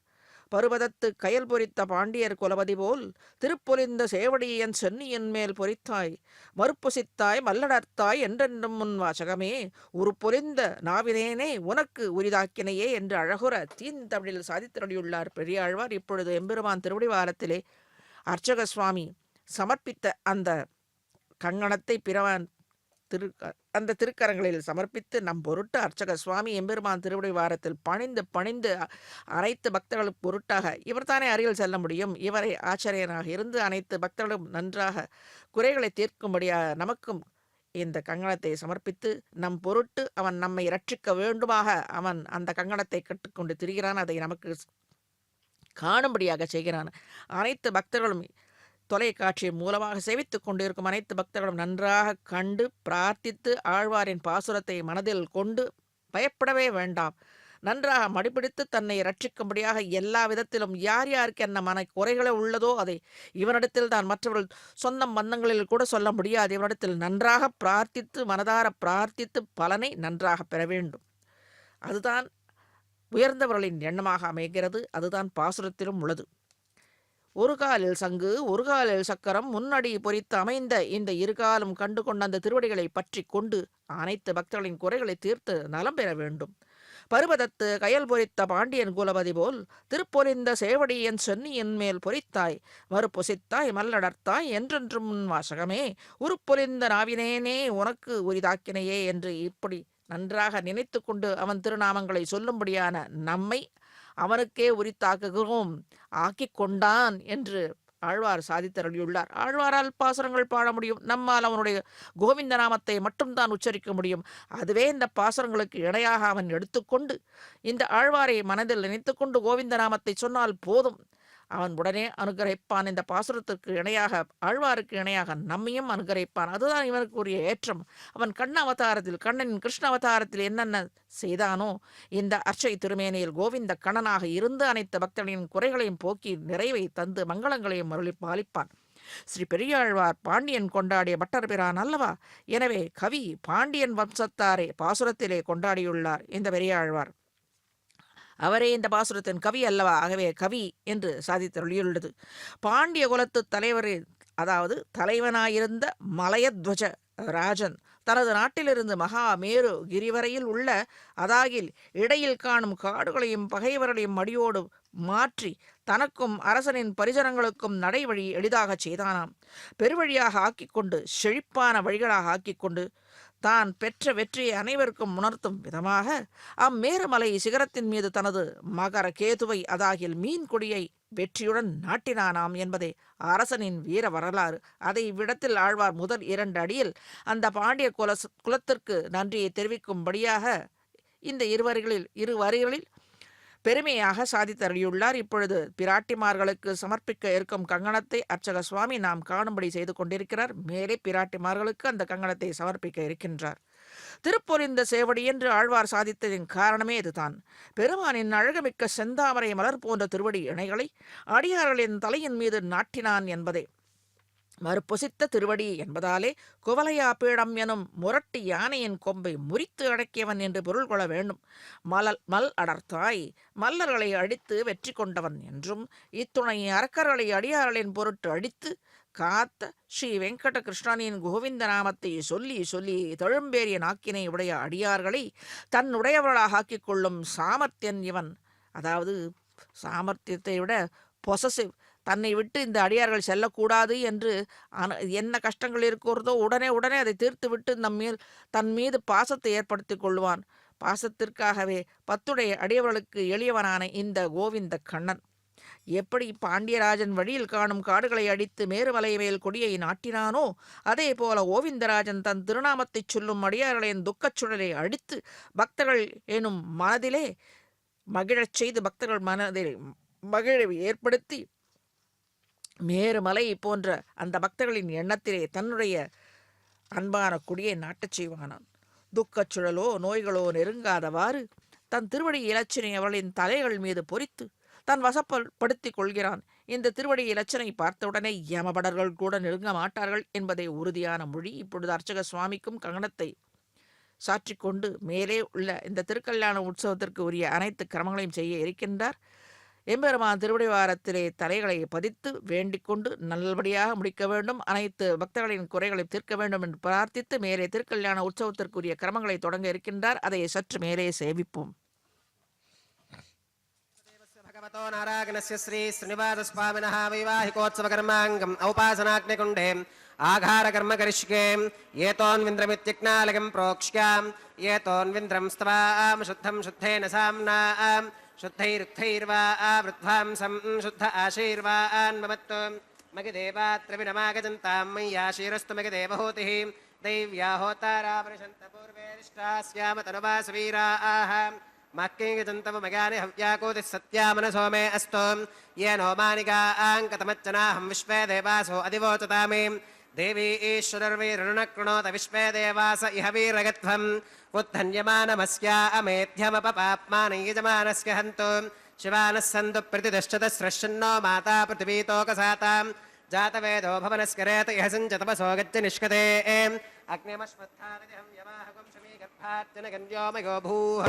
பருவதத்து கயல் பொறித்த பாண்டியர் குலபதி போல் திருப்பொலிந்த சேவடியன் சென்னியன் மேல் பொறித்தாய் மறுப்பொசித்தாய் மல்லடர்த்தாய் என்றென்றும் முன் வாசகமே ஒரு பொலிந்த நாவினேனே உனக்கு உரிதாக்கினையே என்று அழகுற தீந்தமிழில் சாதித்தருளியுள்ளார் பெரியாழ்வார். இப்பொழுது எம்பெருமான் திருவடிவாரத்திலே அர்ச்சக சுவாமி சமர்ப்பித்த அந்த கங்கணத்தை பிறவான் அந்த திருக்கரங்களில் சமர்ப்பித்து நம் பொருட்டு அர்ச்சக சுவாமி எம்பெருமான் திருவடி வாரத்தில் பணிந்து அனைத்து பக்தர்களுக்கு பொருட்டாக இவர்தானே அருகில் செல்ல முடியும். இவரை ஆச்சரியனாக இருந்து அனைத்து பக்தர்களும் நன்றாக குறைகளை தீர்க்கும்படியாக நமக்கும் இந்த கங்கணத்தை சமர்ப்பித்து நம் பொருட்டு அவன் நம்மை ரட்சிக்க வேண்டுமாக அவன் அந்த கங்கணத்தை கட்டுக்கொண்டு திரிகிறான். அதை நமக்கு காணும்படியாக செய்கிறான். அனைத்து பக்தர்களும் தொலைக்காட்சி மூலமாக சேவித்துக் கொண்டிருக்கும் அனைத்து பக்தர்களும் நன்றாக கண்டு பிரார்த்தித்து ஆழ்வாரின் பாசுரத்தை மனதில் கொண்டு பயப்படவே வேண்டாம். நன்றாக மடிபிடித்து தன்னை ரட்சிக்கும்படியாக எல்லா விதத்திலும் யார் யாருக்கு என்ன மன குறைகளே உள்ளதோ அதை இவனிடத்தில் தான் மற்றவர்கள் சொந்தம் பந்தங்களில் கூட சொல்ல முடியாது. இவனிடத்தில் நன்றாக பிரார்த்தித்து மனதார பிரார்த்தித்து பலனை நன்றாக பெற வேண்டும். அதுதான் உயர்ந்தவர்களின் எண்ணமாக அமைகிறது. அதுதான் பாசுரத்திலும் உள்ளது. ஒரு காலில் சங்கு ஒரு காலில் சக்கரம் முன்னடி பொறித்து அமைந்த இந்த இருகாலும் கண்டு கொண்ட அந்த திருவடிகளை பற்றி கொண்டு அனைத்து பக்தர்களின் குறைகளை தீர்த்து நலம் பெற வேண்டும். பருவதத்து கயல் பொறித்த பாண்டியன் குலபதி போல் திருப்பொறிந்த சேவடியன் சென்னியின் மேல் பொறித்தாய் மறுபொசித்தாய் மல்லடர்த்தாய் என்றென்றும் உன் வாசகமே உருப்பொலிந்த நாவினேனே உனக்கு உரிதாக்கினையே என்று இப்படி நன்றாக நினைத்து கொண்டு அவன் திருநாமங்களை சொல்லும்படியான நம்மை அவனுக்கே உரித்தாக்குகிறோம் ஆக்கி கொண்டான் என்று ஆழ்வார் சாதித்தருளியுள்ளார். ஆழ்வாரால் பாசுரங்கள் பாட முடியும். நம்மால் அவனுடைய கோவிந்த நாமத்தை மட்டும்தான் உச்சரிக்க முடியும். அதுவே இந்த பாசுரங்களுக்கு இணையாக அவன் எடுத்துக்கொண்டு இந்த ஆழ்வாரை மனதில் நினைத்துக்கொண்டு கோவிந்த நாமத்தை சொன்னால் போதும், அவன் உடனே அனுகிரகிப்பான். இந்த பாசுரத்திற்கு இணையாக ஆழ்வாருக்கு இணையாக நம்மையும் அனுகிரகிப்பான். அதுதான் இவனுக்கு உரிய ஏற்றம். அவன் கண்ண அவதாரத்தில் கண்ணனின் கிருஷ்ண அவதாரத்தில் என்னென்ன செய்தானோ இந்த அர்ச்சை திருமேனியில் கோவிந்த கண்ணனாக இருந்து அனைத்து பக்தர்களின் குறைகளையும் போக்கி நிறைவை தந்து மங்களங்களையும் அருளி பாலிப்பான். ஸ்ரீ பெரியாழ்வார் பாண்டியன் கொண்டாடிய பட்டர் பிரான் அல்லவா? எனவே கவி பாண்டியன் வம்சத்தாரை பாசுரத்திலே கொண்டாடியுள்ளார் இந்த பெரியாழ்வார். அவரே இந்த பாசுரத்தின் கவி அல்லவா? ஆகவே கவி என்று சாதித்தருளியுள்ளது. பாண்டிய குலத்து தலைவர், அதாவது தலைவனாயிருந்த மலையத்வஜ ராஜன் தனது நாட்டிலிருந்து மகா மேரு கிரிவரையில் உள்ள அதாகில் இடையில் காணும் காடுகளையும் பகைவர்களையும் மடியோடு மாற்றி தனக்கும் அரசனின் பரிஜனங்களுக்கும் நடைவழி எளிதாகச் செய்தானாம். பெருவழியாக ஆக்கிக்கொண்டு செழிப்பான வழிகளாக ஆக்கிக்கொண்டு தான் பெற்ற வெற்றியை அனைவருக்கும் உணர்த்தும் விதமாக அம்மேருமலை சிகரத்தின் மீது தனது மகர கேதுவை அதாகில் மீன் கொடியை வெற்றியுடன் நாட்டினானாம் என்பதே அரசனின் வீர வரலாறு. அதை இவ்விடத்தில் ஆழ்வார் முதல் 2 அடியில் அந்த பாண்டிய குலத்திற்கு நன்றியை தெரிவிக்கும்படியாக இந்த இரு வரிகளில் பெருமையாக சாதித்தருளியுள்ளார். இப்பொழுது பிராட்டிமார்களுக்கு சமர்ப்பிக்க இருக்கும் கங்கணத்தை அர்ச்சக சுவாமி நாம் காணும்படி செய்து கொண்டிருக்கிறார். மேலே பிராட்டிமார்களுக்கு அந்த கங்கணத்தை சமர்ப்பிக்க இருக்கின்றார். திருப்பொறிந்த சேவடி என்று ஆழ்வார் சாதித்ததின் காரணமே இதுதான். பெருமானின் அழகுமிக்க செந்தாமரை மலர் போன்ற திருவடி இணைகளை அடியார்களின் தலையின் மீது நாட்டினான் என்பதே. மறுபொசித்த திருவடி என்பதாலே குவலையா பீடம் எனும் முரட்டு யானையின் கொம்பை முறித்து அடக்கியவன் என்று பொருள் கொள்ள வேண்டும். மல் அடர்த்தாய் மல்லர்களை அடித்து வெற்றி கொண்டவன் என்றும் இத்துணை அரக்கர்களை அடியார்களின் பொருட்டு அடித்து காத்த ஸ்ரீ வெங்கட கிருஷ்ணனின் கோவிந்த நாமத்தை சொல்லி சொல்லி தழும்பேறிய நாக்கினை உடைய அடியார்களை தன்னுடையவர்களாக ஆக்கிக் கொள்ளும் சாமர்த்தியன் இவன். அதாவது சாமர்த்தியத்தை விட பொசசிவ், தன்னை விட்டு இந்த அடியார்கள் செல்லக்கூடாது என்று என்ன கஷ்டங்கள் இருக்கிறதோ உடனே அதை தீர்த்து விட்டு தன் மீது பாசத்தை ஏற்படுத்தி கொள்வான். பாசத்திற்காகவே 10 அடியவர்களுக்கு எளியவனான இந்த கோவிந்த கண்ணன் எப்படி பாண்டியராஜன் வழியில் காணும் காடுகளை அடித்து மேருமலை மேல் கொடியை நாட்டினானோ அதே போல கோவிந்தராஜன் தன் திருநாமத்தை சொல்லும் அடியார்களின் துக்கச் சுழலை அடித்து பக்தர்கள் எனும் மனதிலே மகிழச் செய்து பக்தர்கள் மனதில் மகிழ்வை ஏற்படுத்தி மேருமலை போன்ற அந்த பக்தர்களின் எண்ணத்திலே தன்னுடைய அன்பான கொடியை நாட்டச் செய்வானான். துக்கச் சுழலோ நோய்களோ நெருங்காதவாறு தன் திருவடி இலச்சினை அவர்களின் தலைகள் மீது பொறித்து தன் வசப்படுத்திக் கொள்கிறான். இந்த திருவடி இலச்சனை பார்த்தவுடனே யமபடர்கள் கூட நெருங்க மாட்டார்கள் என்பதை உறுதியான மொழி. இப்பொழுது அர்ச்சக சுவாமிக்கும் கங்கணத்தை சாற்றிக்கொண்டு மேலே உள்ள இந்த திருக்கல்யாண உற்சவத்திற்கு உரிய அனைத்து கிரமங்களையும் செய்ய இருக்கின்றார். எம்பெருமான் திருவடிவாரத்திலே தலைகளை பதித்து வேண்டிக் கொண்டு நல்லபடியாக முடிக்க வேண்டும், அனைத்து பக்தர்களின் குறைகளை தீர்க்க வேண்டும் என்று பிரார்த்தித்து மேலே திருக்கல்யாண உற்சவத்திற்குரிய கிரமங்களை தொடங்க இருக்கின்றார். அதை சற்று மேலே சேவிப்போம். भगवतो नारायणस्य श्री श्रीनिवासस्वामिनः वैवाहिकोत्सवकर्माङ्गम् औपासनाग्निकुण्डे आघारकर्म करिष्ये एतोन्विन्द्रमित्यज्ञालकं प्रोक्ष्याम् एतोन्विन्द्रं स्तवाम शुद्धं शुद्धेन साम्ना शुद्धैरुक्थैर्वा आवृद्ध्वांसं शुद्ध आशीर्वान् ममत्व मगिदेवात्र विनमागजन्तां मय्याशीरस्तु मगिदेवहूतिः दैव्या होतारावृषन्त पूर्वेरिष्टास्याम तनुवासवीराः मक्किंगजन्तव मगानि हव्याकोतिः सत्यामनसो मे अस्तु येनो मानिकाङ्कतमच्चनाहं विश्वे देवासो अधिवोचतामि देवी ईश्वरर्वीरुणकृणोत विश्वे देवास इह वीरगत्वम् उद्धन्यमानमस्या अमेध्यमपपाप्मानं यजमानस्य हन्तु शिवानः सन्तु प्रतिदश्चतस्रश्चन्नो माता पृथिवीतोकसाताम् जातवेदो भवनस्करेत इह सञ्चतपसो गच्छ निष्कते अग्निमश्वत्थादिहं यवाहकं शमीगर्भार्जनगन्योमयो भूः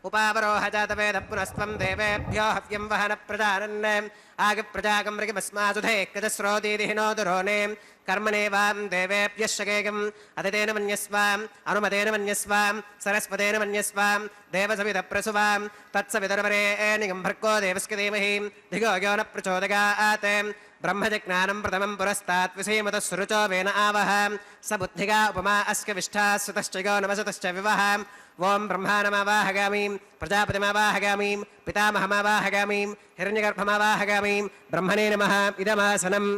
उपावरोह जातवेद पुनस्त्वं देवेभ्यो हव्यं वहन प्रजानन् आगप्रजागं मृगमस्मासुधे कजस्रोदीदिहिनो दुरोणे कर्मणेवां देवेभ्यः शकेगम् अतितेन मन्यस्वाम् अनुमतेन मन्यस्वाम् सरस्वतेन मन्यस्वाम् देवसविदप्रसुवाम् तत्सवितुर्वरेण्यं भर्गो देवस्य धीमहि धियो यो न प्रचोदयात् ब्रह्मजज्ञानं प्रथमं पुरस्तात् विसीमतः सुरुचो वेन आवह स बुद्धिगा उपमा अस्य विष्ठाः सुतश्च यो नवसतश्च विवह ओं ब्रह्माणमावाहगामीं प्रजापतिमावाहगामीं पितामहमावाहगामीं हिरण्यगर्भमावाहगामीं ब्रह्मणे नमः इदमासनम्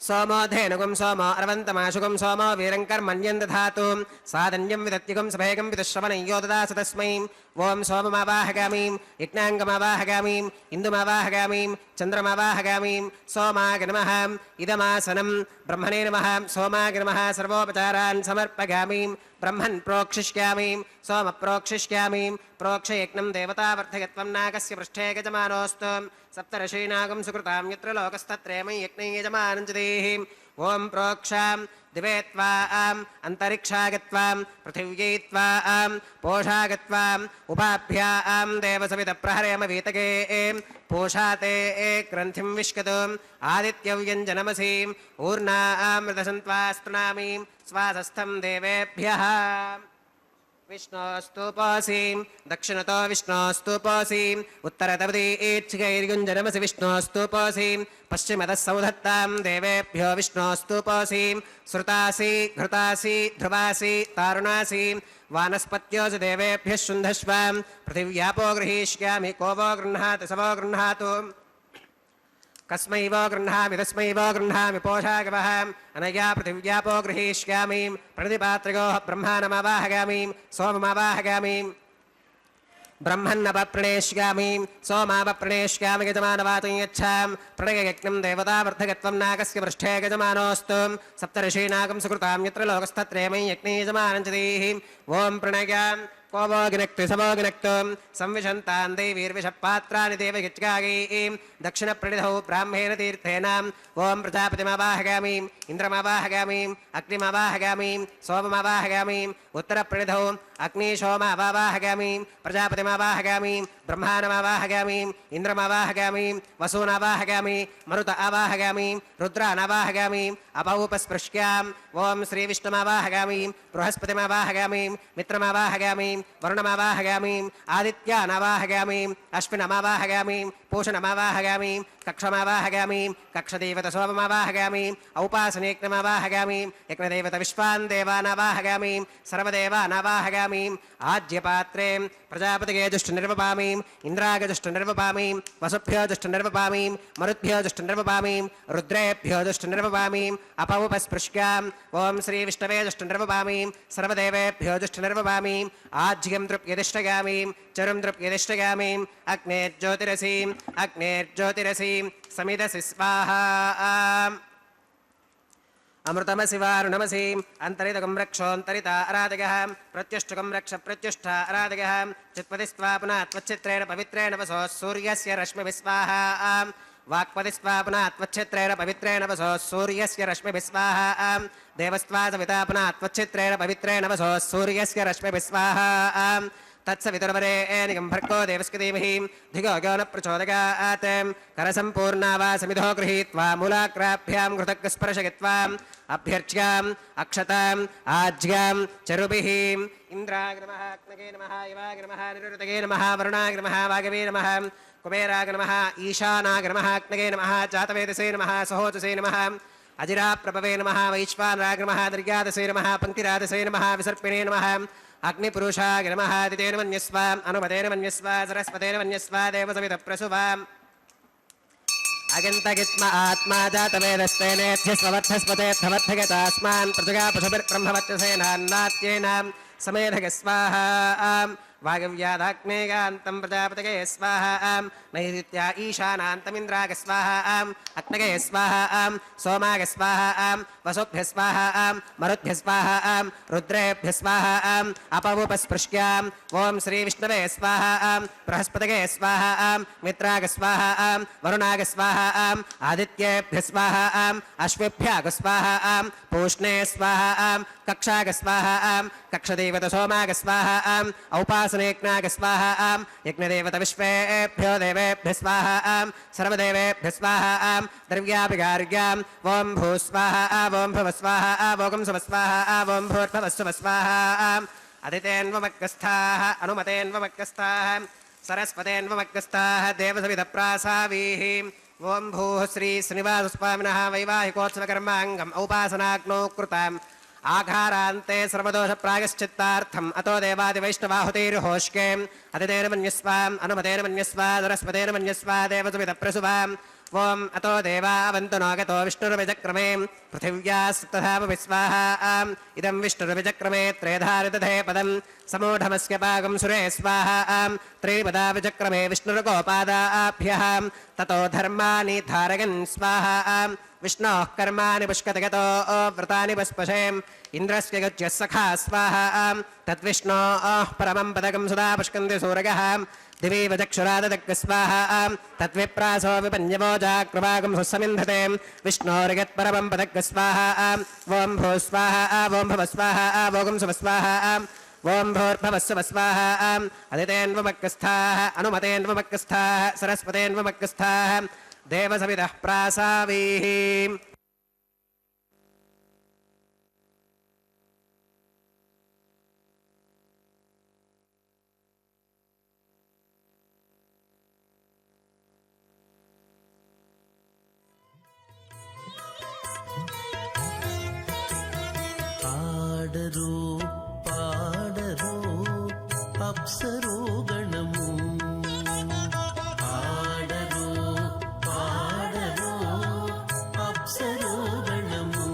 सोमो धेनुगुं सोमो अरवन्तमाशुगुं सोमो वीरङ्कर्मण्यं दधातु साधन्यं विदत्युगुं सभेगं विदुश्रवणं यो ददास तस्मै ओं सोममावाहगामीं यज्ञाङ्गमावाहगामीं इन्दुमावाहगामीं चन्द्रमावाहगामीं सोमाय नमः इदमासनं ब्रह्मणे नमः सोमाय नमः सर्वोपचारान् समर्पयामीं ब्रह्मन् प्रोक्षिष्यामीं सोम प्रोक्षिष्यामीं प्रोक्षयज्ञं देवतावर्धयत्वं नागस्य पृष्ठे गजमानोऽस्तु सप्तर्षीणागं सुकृतां यत्र लोकस्तत्रेमं यज्ञे यजमानञ्जदेः ओं प्रोक्षां दिवे त्वाम् अन्तरिक्षागत्वां पृथिव्यै त्वाम् पोषागत्वाम् उपाभ्यां देवसवितप्रहरेम वीतके पोषाते ग्रन्थिं विष्कतुम् आदित्यव्यञ्जनमसीम् ऊर्णामृतसन्त्वास्तृणामीं स्वासस्थं देवेभ्यः विष्णोस्तुपोऽसीं दक्षिणतो विष्णोस्तुपोऽसीम् उत्तरतवदीच्छिकैर्युञ्जनमसि विष्णोस्तुपोऽसीं पश्चिमतः सौधत्तां देवेभ्यो विष्णोस्तुपोऽसीं श्रुतासि घृतासि ध्रुवासि तारुणासि वानस्पत्योऽसि देवेभ्यः शुन्धश्वां पृथिव्यापो गृहीष्यामि को वो गृह्णाति स वो गृह्णातु कस्मै वो गृह्णामि तस्मै वो गृह्णामि पोषागवः अनया पृथिव्यापो गृहीष्यामि प्रणितिपात्रिगोः ब्रह्माणमावाहगामीं सोममावाहगामीं ब्रह्मन्नपप्रणेष्यामि सोमापप्रणेष्यामि यजमानवातं यच्छां प्रणययज्ञं देवतावर्धकत्वं नागस्य पृष्ठे गजमानोऽस्तु सप्तर्षीणागं सुकृतां यत्र लोकस्तत्रेमं यज्ञे यजमानञ्चदीः ॐ प्रणयां को वोगिनक्ति सवोगिनक्तु संविशन्तान् दैवीर्विषपात्राणि देवयज्ञागैः दक्षिणप्रणिधौ ब्राह्मेण तीर्थेन ॐ प्रजापतिमावाहगामीं इन्द्रमावाहगामीं अग्निमावाहगामीं सोममावाहगामीं उत्तरप्रणिधौ अग्निशोमावाहगामीं प्रजापतिमावाहगामीं ब्रह्माणमावाहगामीं इन्द्रमावाहगामीं वसूनावाहगामीं मरुत आवाहगामीं रुद्रानावाहगामीं अपौपस्पृश्यां ॐ श्रीविष्णुमावाहगामीं बृहस्पतिमावाहगामीं मित्रमावाहगामीं वरुणमावाहगामीं आदित्यानावाहगामीं अश्विनमावाहगामीं पूषणमावाहगामीं कक्षमावाहगामीं कक्षदेवतसोममावाहगामीं औपासनेज्ञमावाहगामीं यज्ञदेवतविश्वान् देवानावाहगामीं सर्वदेवानावाहगामीं आज्यपात्रे प्रजापतिगे जुष्टनिर्वपामीं इन्द्राय जुष्टनिर्वपामीं वसुभ्यो जुष्टनिर्वपामीं मरुद्भ्यो जुष्टनिर्वपामीं रुद्रेभ्यो जुष्टनिर्वपामीं अपौपस्पृश्यां ॐ श्रीविष्णवे जुष्टनिर्वपामीं सर्वदेवेभ्यो जुष्टनिर्वपामीं आज्यं तृप्यदिष्टगामीं चरुं तृप्यदिष्टगामीं अग्नेर्ज्योतिरसीं समिदसि स्वाहा अमृतमसि वारुणमसीम् अन्तरितकं रक्षोऽन्तरिता अराधगः प्रत्युष्टकं रक्ष प्रत्युष्टा अराधगः चित्पतिस्त्वा पुनः त्वच्चित्रेण पवित्रेण वसोः सूर्यस्य रश्मिभिः स्वाहा वाक्पतिस्त्वा पुनः त्वच्चित्रेण पवित्रेण वसोः सूर्यस्य रश्मिभिः स्वाहा देवस्त्वा सविता पुनः त्वच्चित्रेण पवित्रेण वसोः सूर्यस्य रश्मिभिः स्वाहा तत्सवितुर्वरेण्यं भर्गो देवस्य धीमहि धियो यो न प्रचोदयात् करसम्पूर्णा वा समिधो गृहीत्वा मूलाग्राभ्यां घृतस्पर्शयित्वाम् अभ्यर्च्याम् अक्षताम् आज्ञां चरुभिः इन्द्राय नमः अग्नये नमः इवाय नमः निरुतये नमः वरुणाय नमः वागवे नमः कुबेराय नमः ईशानाय नमः अग्नये नमः जातवेदसे नमः सहोजसे नमः अजिराप्रभवे नमः वैश्वानराय नमः दर्यादसे नमः पङ्क्तिरादसे नमः विसर्पिणे नमः अग्निपुरुषाय नमः दितेन मन्यस्व अनुमतेन मन्यस्व सरस्वतेन मन्यस्व देवसवितप्रसुवाम् अगन्तगित्म आत्मा जातवेदस्तेनेध्यस्वर्थस्पतेऽर्थवर्थगतास्मान् प्रजगापशुभिर्ब्रह्मवत्यसेनान्नात्येनां समेधगस्वाहा वागव्यादाग्नेयान्तं प्रजापतये स्वाहा नैऋत्या ईशानान्तमिन्द्राग स्वाहा अग्नये स्वाहा सोमाग स्वाहा वसुभ्यः स्वाहा मरुद्भ्यः स्वाहा रुद्रेभ्यः स्वाहा अपवुपस्पृश्य ॐ श्रीविष्णवे स्वाहा बृहस्पतये स्वाहा मित्राग स्वाहा वरुणाग स्वाहा आदित्येभ्यः स्वाहा अश्विभ्याग स्वाहा पूष्णे स्वाहा कक्षाग स्वाहा कक्षदेवत सोमाग स्वाहा औपासनेज्ञाग स्वाहा यज्ञदेवत विश्वेभ्यो देवेभ्यः स्वाहा सर्वदेवेभ्यः स्वाहा द्रव्याभिगार्याम् ॐ भू स्वाहा ॐ भुव स्वाहा भोगं सुव स्वाहा ॐ भूर्भुवस्सुव स्वाहा अदितेन्वमग्गस्थाः अनुमतेन्वमग्गस्थाः सरस्वतेन्वमग्गस्थाः देवसविधप्रासावीः ॐ भूः श्री श्रीनिवासस्वामिनः वैवाहिकोत्सवकर्माङ्गम् औपासनाग्नौ कृताम् आघारान्ते सर्वदोषप्रायश्चित्तार्थम् अतो देवादिवैष्णवाहुतिर्होष्के अतितेर्मन्यस्वाम् अनुमतेर्मन्यस्वा सरस्वतेर्मन्यस्वा देवसविधप्रसुवाम् ॐ अतो देवावन्तु नागतो विष्णुर्विचक्रमे पृथिव्यास्तथा विस्वाहा इदं विष्णुर्विचक्रमे त्रेधारितधे पदं समूढमस्य पाकं सुरे स्वाहा त्रिपदा विचक्रमे विष्णुर्गोपादाभ्यः ततो धर्माणि धारयन् स्वाहा विष्णोः कर्माणि पुष्कतगतो व्रतानि पुष्पशेम् इन्द्रस्य गच्छः सखा स्वाहा तद्विष्णोः परमं पदकं सदा पुष्कन्ति सूरगः दिवि वचक्षुराददग् स्वाहा तद्विप्रासो विपन्यवो जाकृपागं सुसमिन्धते विष्णोर्यत्परमं पदग् स्वाहा ॐ भू स्वाहा ॐ भव स्वाहा भोगं सुव स्वाहा ॐ भूर्भवस्सुव स्वाहा अदितेन्वमग्गस्थाः अनुमतेन्वमग्गस्थाः सरस्वतेन्वमग्गस्थाः देवसविदः प्रासावीः ఆడరు పాడరు అప్సరో గణము ఆడరు పాడరు అప్సరో గణము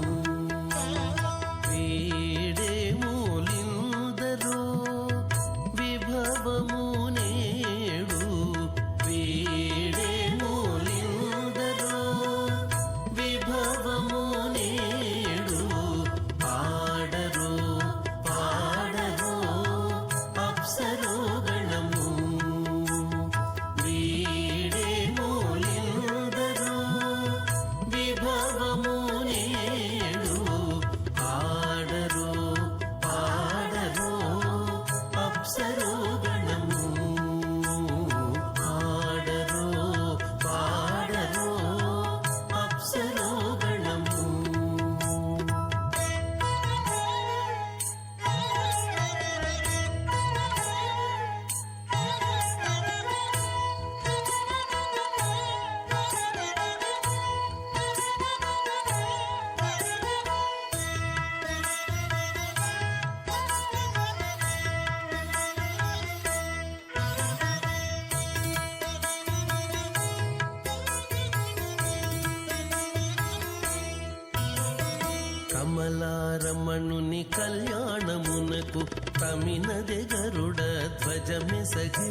వీడే మూలిందరో విభవము నేడు వీడే మూలిందరో విభవము నేడు ఆడరు పాడరు అప్సరో గణము వీడే మూలిందరో విభవము నేడు ఆడరు పాడరు అప్సరో గణము ఆడరు పాడరు అప్సరో గణము కమలారమణుని కళ్యాణమునకు తమినదె గరుడ ధ్వజమెసగి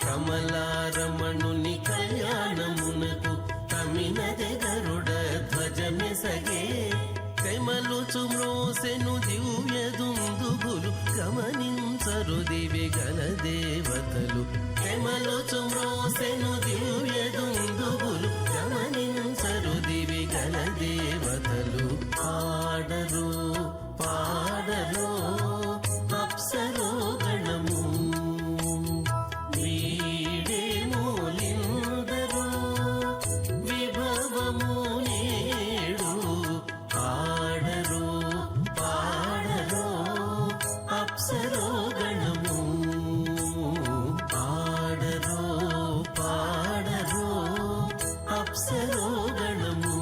కమలారమణుని కళ్యాణమునకు తమినదె గరుడ ధ్వజమెసగే తెమలుచు మ్రోసెను దివ్య దుందుగులు గమనించరు దివి గల దేవతలు తెమలుచు మ్రోసెను దివ్య దుందుగులు గమనించరు దివి గల దేవతలు ఆడరు పాడరు అప్సరో గణము వీడే మూలిందరో విభవము నేడు ఆడరు పాడరు అప్సరో గణము ఆడరు పాడరు అప్సరో గణము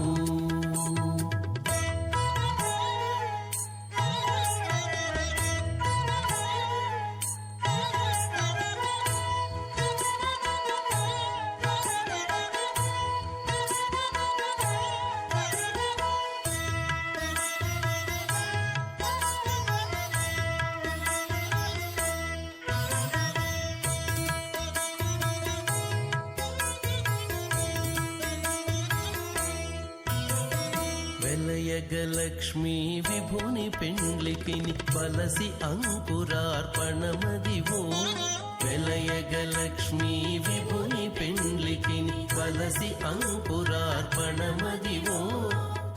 వెలయగలక్ష్మీ విభుని పెండ్లికిని వలసి అంకురార్పణమదివో వెలయగలక్ష్మీ విభుని పెండ్లికిని వలసి అంకురార్పణమదివో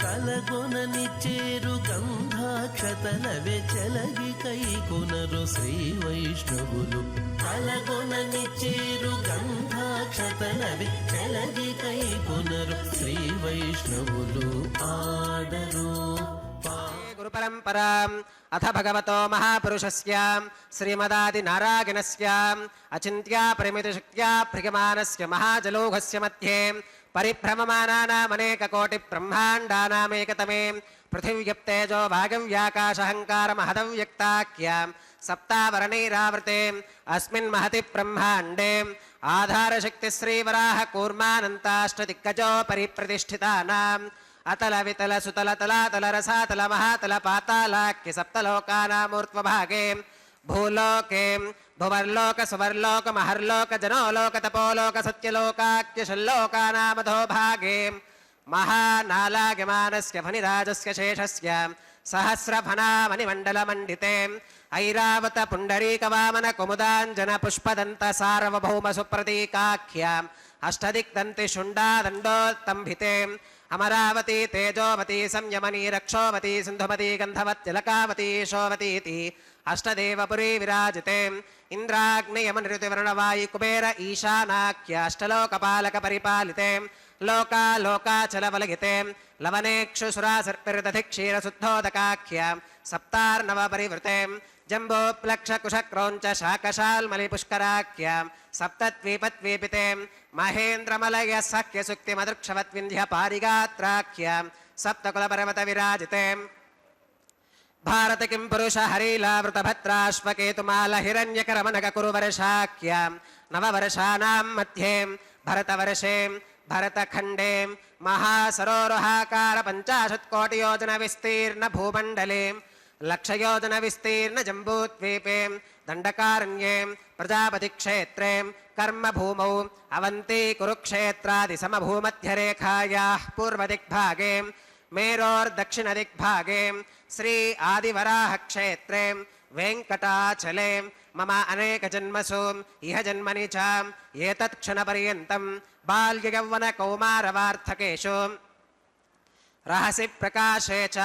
కలగొనని చేరు గంధాక్షతలవే చెలగి కైకొనరు శ్రీ వైష్ణవులు కలగొనని చేరు గంధాక్షతలవే చెలగి కైకొనరు శ్రీ వైష్ణవులు ఆడరు గురు పరంపరాం అథ భగవతో మహాపురుషస్య శ్రీమదాది నారాయణస్య అచింత్యా పరిమిత శక్త్యా భ్రియమానస్య మహాజలౌఘస్య మధ్యే పరిభ్రమమానానామనేక కోటి బ్రహ్మాండానామేకతమే పృథివ్యప్తేజో భాగవ్యాకాశహంకార మహదవ్యక్తాఖ్యాం సప్తావరణైరావృతే అస్మిన్ మహతి బ్రహ్మాండే ఆధారశక్తి శ్రీవరాహ కూర్మానంతాష్టదిగ్గజో పరిప్రతిష్ఠితానాం అతల వితల సుతల తలాతల రసాతల మహాతల పాతాళాఖ్య సప్తలోకానామూర్ధ్వభాగే భూలోకే భువర్లోక సువర్లోక మహర్లోక జనోలోక తపోలోక సత్యలోకాఖ్యషల్లోకానామధో భాగే మహానాలాగమానస్య ఫణిరాజస్య శేషస్య సహస్రఫణామణిమండలమండితే ఐరావత పుండరీకవామన కుముదాంజన పుష్పదంత సార్వభౌమ సుప్రతీకాఖ్యాం అష్టదిగ్దంతి శుండాదండోత్తంభితే అమరావతి తేజోవతి సంయమనీ రక్షోవతి సింధుమతి గంధవత్తిలకావతి శోవతీతి అష్టదేవపురీ విరాజితే ఇంద్రాగ్నియమనిరుతివర్ణవాయు కుబేర ఈశానాఖ్యాష్టలోకపాలక పరిపాలితే లోకాలోకాచలవలగితే లవనేక్షుసురాసర్పిర్దధి క్షీరశుద్ధోదకాఖ్యాం సప్తార్ణవ పరివృతే జంబోప్లక్షకుశక్రోంచ శాకశాల్మలిపుష్కరాఖ్యాం సప్తద్వీపద్వీపితే మహేంద్రమలయ సఖ్యసుక్తిమదృక్షవద్వింధ్య పారిగాత్రాఖ్యాం సప్తకులపర్వత విరాజితే భారత కిం పురుష హరీలావృతభద్రాశ్వకేతుమాల హిరణ్యకరమనగ కురువర్షాఖ్యాం నవవర్షానాం మధ్యే భరతవర్షే భరతఖండే మహాసరోరుహాకార 50 యోజన విస్తీర్ణ భూమండలే లక్షయోజన విస్తీర్ణ జంబూద్వీపే దండకారణ్యే ప్రజాపతి క్షేత్రే కర్మభూమౌ అవంతి కురుక్షేత్రాది సమభూమధ్యరేఖాయాః పూర్వదిగ్భాగే మేరోర్దక్షిణదిగ్భాగే శ్రీ ఆదివరాహ క్షేత్రే వెంకటాచలే మమ అనేక జన్మసు ఇహ జన్మని చ ఏతత్ క్షణపర్యంతం బాల్య యౌవన కౌమారవార్థకేషు రహసి ప్రకాశే చ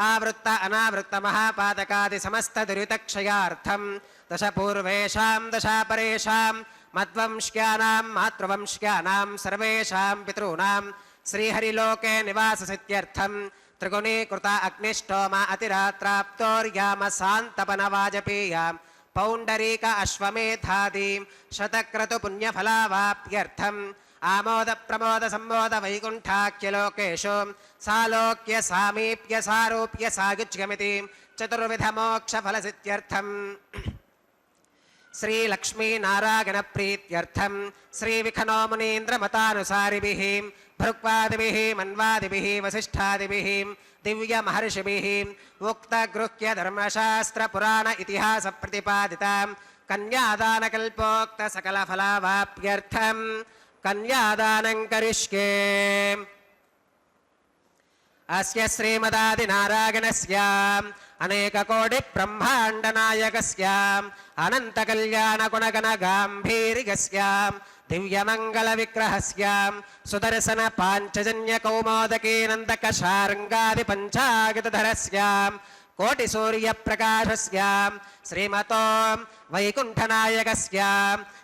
ఆవృత్త అనావృత్త మహాపాతకాది సమస్త దురితక్షయార్థం దశ పూర్వేషాం దశాపరేషాం మద్వంశ్యానాం మాతృవంశ్యానాం సర్వేషాం పితॄణాం శ్రీహరిలోకే నివాససిద్ధ్యర్థం త్రిగుణీకృత అగ్నిష్టోమ అతిరాత్రాప్తోర్యామ సాంతపన వాజపేయాం పౌండరీక అశ్వమేధాది శతక్రతు పుణ్యఫలావాప్త్యర్థం ఆమోద ప్రమోద సంబోధ వైకుంఠాఖ్యలోకేషు సాలోక్య సామీప్య సారూప్య సాయుజ్యమితి చతుర్విధ మోక్ష ఫలసిద్ధ్యర్థం శ్రీ లక్ష్మీ నారాయణ ప్రీత్యర్థం శ్రీ విఖనో మునీంద్ర మతానుసారిభిః భృక్వాదిభిః మన్వాదిభిః వసిష్ఠాదిభిః దివ్య మహర్షిభిః ఉక్త గృహ్య ధర్మశాస్త్ర పురాణ ఇతిహాస ప్రతిపాదితాం కన్యాదాన కల్పోక్త సకల ఫలావాప్త్యర్థం కన్యాదానం కరిష్యే. అస్య శ్రీమదాది నారాయణస్య అనేక కోటి బ్రహ్మాండ నాయకస్య అనంత కళ్యాణ గుణగణ గాంభీర్యస్య దివ్యమంగళ విగ్రహస్య సుదర్శన పాంచజన్య కౌమోదకీ నందక శార్ంగాది పంచాగతధరస్య కోటి సూర్య ప్రకాశస్య శ్రీమతో వైకుంఠనాయకస్య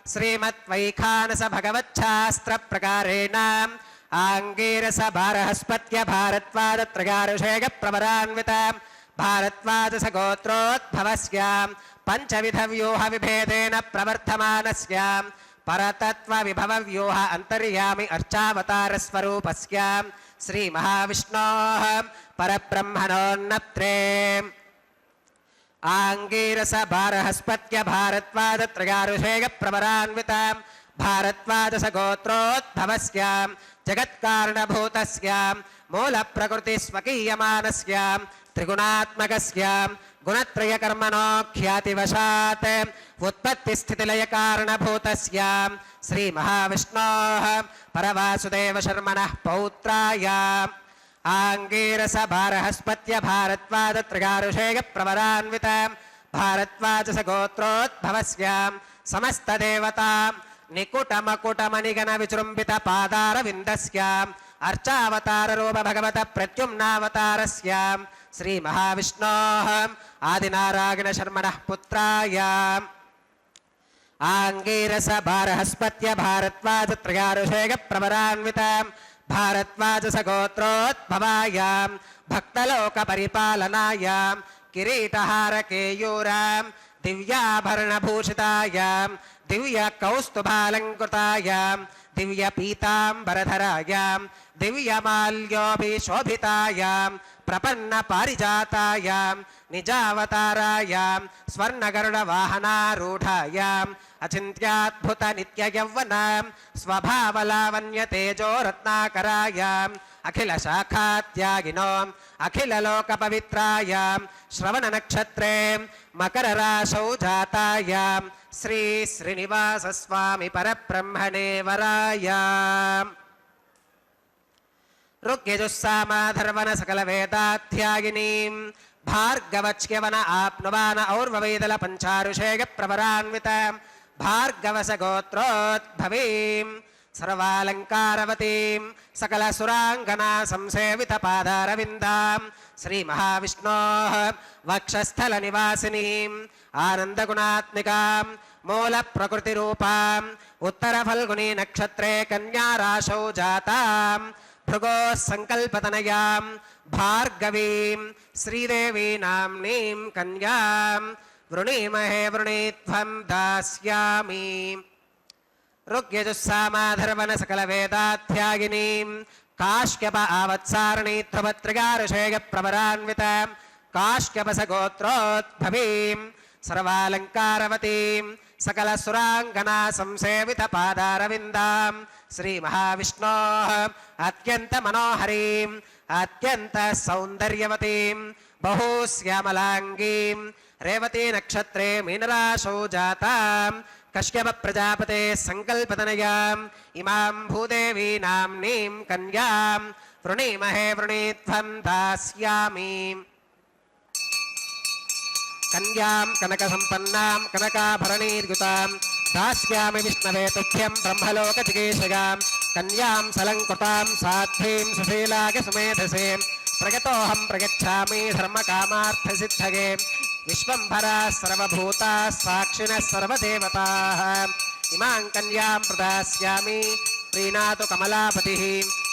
శ్రీమద్ వైఖానస భగవచ్ఛాస్త్ర ప్రకారేణ ఆంగీరస భారహస్పత్య భారద్వాజ త్రయారుషేయ ప్రవరాన్విత భారద్వాజ గోత్రోద్భవస్య పంచవిధ వ్యూహ విభేదేన ప్రవర్తమానస్య పరతత్వ విభవ వ్యూహ అంతర్యామి అర్చావతార స్వరూపస్య శ్రీ మహావిష్ణోః పరబ్రహ్మణోన్నత్రే ఆంగీరస భారహస్పత్య భారద్వాజ త్రయారుషేయ ప్రవరాన్విత భారద్వాజ గోత్రోద్భవస్య జగత్కారణభూతస్య మూల ప్రకృతి స్వకీయమానస్య త్రిగుణాత్మకస్య గుణత్రయ కర్మణో ఖ్యాతివశాత్ ఉత్పత్తి స్థితిలయ కారణభూతస్య శ్రీ మహావిష్ణోః పరవాసుదేవ శర్మణః పౌత్రాయ आङ्गीरस भारहस्पत्य भारद्वाजत्रिगारुषेय प्रवरान्वित भारद्वाज गोत्रोद्भवस्यां समस्तदेवता निकुटमकुटमणिगण विजृम्भित पादारविन्दस्याम् अर्चावतार रूप भगवत प्रत्युम्नावतारस्यां श्री महाविष्णोः आदिनारायण शर्मणः पुत्राय आङ्गीरस भारहस्पत्य भारद्वाज त्रयारुषेय प्रवरान्वित भारद्वाज गोत्रोद्भवायां भक्तलोक परिपालनायां किरीटहार केयूरां दिव्याभरणभूषितायां दिव्य कौस्तुभालङ्कृतायां दिव्य पीताम्बरधरायां दिव्यमाल्योभिशोभितायां प्रपन्न पारिजातायां निजावतारायां स्वर्णगरुडवाहनारूढायां अचिन्त्याद्भुत नित्ययौवनां स्वभावलावण्यतेजो रत्नाकरायां अखिल शाखात्यागिनो अखिल लोकपवित्रायां श्रवणनक्षत्रे मकरराशौ जातायां श्री श्रीनिवास स्वामी परब्रह्मणे वरायां ऋग्यजुस्सामाधर्वण सकल वेदाध्यायिनीं भार्गवच्यवन आप्नुवान और्ववेदल पंचारुषेय प्रवरान्वित भार्गवस गोत्रोद्भवीं सर्वालंकारवतीं सकल सुरांगना संसेवित पादारविन्दां श्री महाविष्णोः वक्षस्थल निवासिनीं आनंद गुणात्मिकां मूल प्रकृति रूपां उत्तर फल्गुनी नक्षत्रे कन्या राशौ जातां भृगो संकल्पतनयां भार्गवीं श्रीदेवी नाम्नीं कन्यां वृणीमहे वृणीत्वं दास्यामि ऋग्यजुस्सामाधर्वण सकल वेदाध्यायिनीं काश्यप आवत्सारिणी ध्रुवत्रिगारुषेय प्रवरान्वित काश्यपस गोत्रोद्भवीं सर्वालंकारवतीं सकल सुरांगना संसेवित पादारविन्दां श्री महाविष्णोः अत्यंत मनोहरीं अत्यंत सौंदर्यवतीं बहुश्यामलांगीं रेवती नक्षत्रे मीनराशौ जातां कश्यप प्रजापते संकल्पतनयां इमां भूदेवी नाम्नीं कन्यां वृणीमहे वृणीत्वं दास्यामि कन्यां कनकसम्पन्नां कनकाभरणीर्युतां दास्यामि विष्णवे तुभ्यं ब्रह्मलोकचिकीर्षयां कन्यां सलङ्कृतां साध्वीं सुशीलाय सुमेधसे प्रगतोऽहं प्रगच्छामि धर्मकामार्थसिद्धये विश्वम्भरा सर्वभूताः साक्षिणः सर्वदेवताः इमां कन्यां प्रदास्यामि प्रीणातु कमलापतिः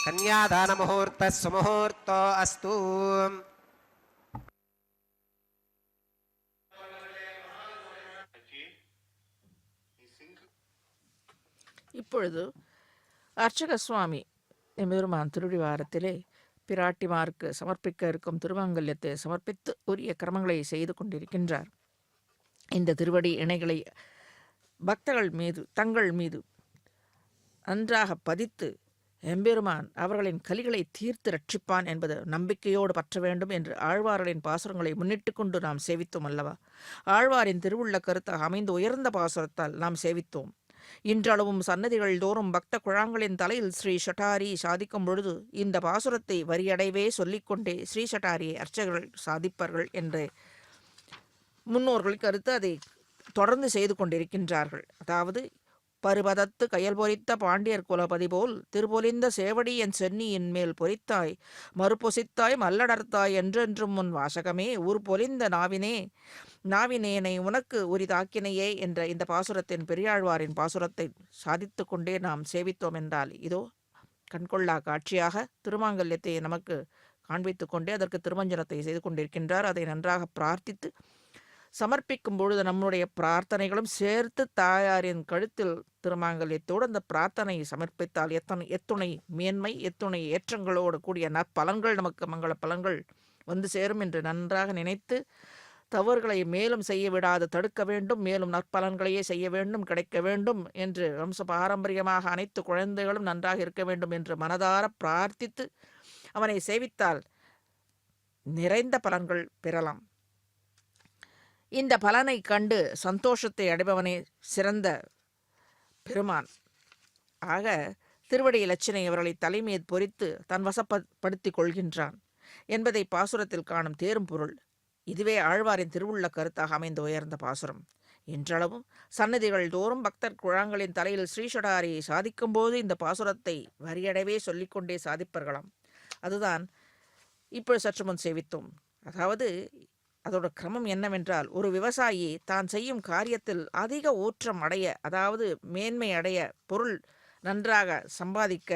कन्यादानमुहूर्तः सुमुहूर्तो अस्तु இப்பொழுது அர்ச்சக சுவாமி எம்பெருமான் திருவிழாரத்திலே பிராட்டிமாருக்கு சமர்ப்பிக்க இருக்கும் திருமாங்கல்யத்தை சமர்ப்பித்து உரிய கிரமங்களை செய்து கொண்டிருக்கின்றார். இந்த திருவடி இணைகளை பக்தர்கள் மீது தங்கள் மீது நன்றாக பதித்து எம்பெருமான் அவர்களின் கலிகளை தீர்த்து ரட்சிப்பான் என்பது நம்பிக்கையோடு பற்ற வேண்டும் என்று ஆழ்வார்களின் பாசுரங்களை முன்னிட்டு கொண்டு நாம் சேவித்தோம் அல்லவா? ஆழ்வாரின் திருவுள்ள கருத்தாக அமைந்து உயர்ந்த பாசுரத்தால் நாம் சேவித்தோம். இன்றளவும் சன்னதிகள் தோறும் பக்த குழாங்களின் தலையில் ஸ்ரீ ஷட்டாரி சாதிக்கும் பொழுது இந்த பாசுரத்தை வரியடைவே சொல்லிக்கொண்டே ஸ்ரீ ஷட்டாரியை அர்ச்சகர்கள் சாதிப்பார்கள் என்று முன்னோர்கள் கருத்து அதை தொடர்ந்து செய்து கொண்டிருக்கின்றார்கள். அதாவது பருபதத்து கயல் பொறித்த பாண்டியர் குலபதி போல் திருபொலிந்த சேவடி என் சென்னியின் மேல் பொறித்தாய் மறுபொசித்தாய் மல்லடர்த்தாய் என்றென்றும் முன் வாசகமே ஊர் பொலிந்த நாவினேனை உனக்கு உரிதாக்கினையே என்ற இந்த பாசுரத்தின் பெரியாழ்வாரின் பாசுரத்தை சாதித்து கொண்டே நாம் சேவித்தோம் என்றால் இதோ கண்கொள்ளா காட்சியாக திருமாங்கல்யத்தை நமக்கு காண்பித்து கொண்டே அதற்கு திருமஞ்சனத்தை செய்து கொண்டிருக்கின்றார். அதை நன்றாக பிரார்த்தித்து சமர்ப்பிக்கும் பொழுது நம்முடைய பிரார்த்தனைகளும் சேர்த்து தாயாரின் கழுத்தில் திருமாங்கல்யத்தோடு அந்த பிரார்த்தனையை சமர்ப்பித்தால் எத்துணை மேன்மை எத்துணை ஏற்றங்களோடு கூடிய நற்பலன்கள் நமக்கு மங்கள பலன்கள் வந்து சேரும் என்று நன்றாக நினைத்து தவறுகளை மேலும் செய்ய விடாது தடுக்க வேண்டும், மேலும் நற்பலன்களையே செய்ய வேண்டும், கிடைக்க வேண்டும் என்று வம்ச பாரம்பரியமாக அனைத்து குழந்தைகளும் நன்றாக இருக்க வேண்டும் என்று மனதார பிரார்த்தித்து அவனை சேவித்தால் நிறைந்த பலன்கள் பெறலாம். இந்த பலனை கண்டு சந்தோஷத்தை அடைபவனே சிறந்த பெருமான். ஆக திருவடி இலச்சினை அவர்களை தலைமீது பொறித்து தன் வசப்படுத்திக் கொள்கின்றான் என்பதை பாசுரத்தில் காணும் தேரும் பொருள். இதுவே ஆழ்வாரின் திருவுள்ள கருத்தாக அமைந்த உயர்ந்த பாசுரம். இன்றளவும் சன்னதிகள் தோறும் பக்தர் குழாங்களின் தலையில் ஸ்ரீஷடாரியை சாதிக்கும் போது இந்த பாசுரத்தை வரியடவே சொல்லிக்கொண்டே சாதிப்பார்களாம். அதுதான் இப்போ சற்று முன் சேவித்தோம். அதாவது அதோட கிரமம் என்னவென்றால், ஒரு விவசாயி தான் செய்யும் காரியத்தில் அதிக ஊற்றம் அடைய, அதாவது மேன்மை அடைய, பொருள் நன்றாக சம்பாதிக்க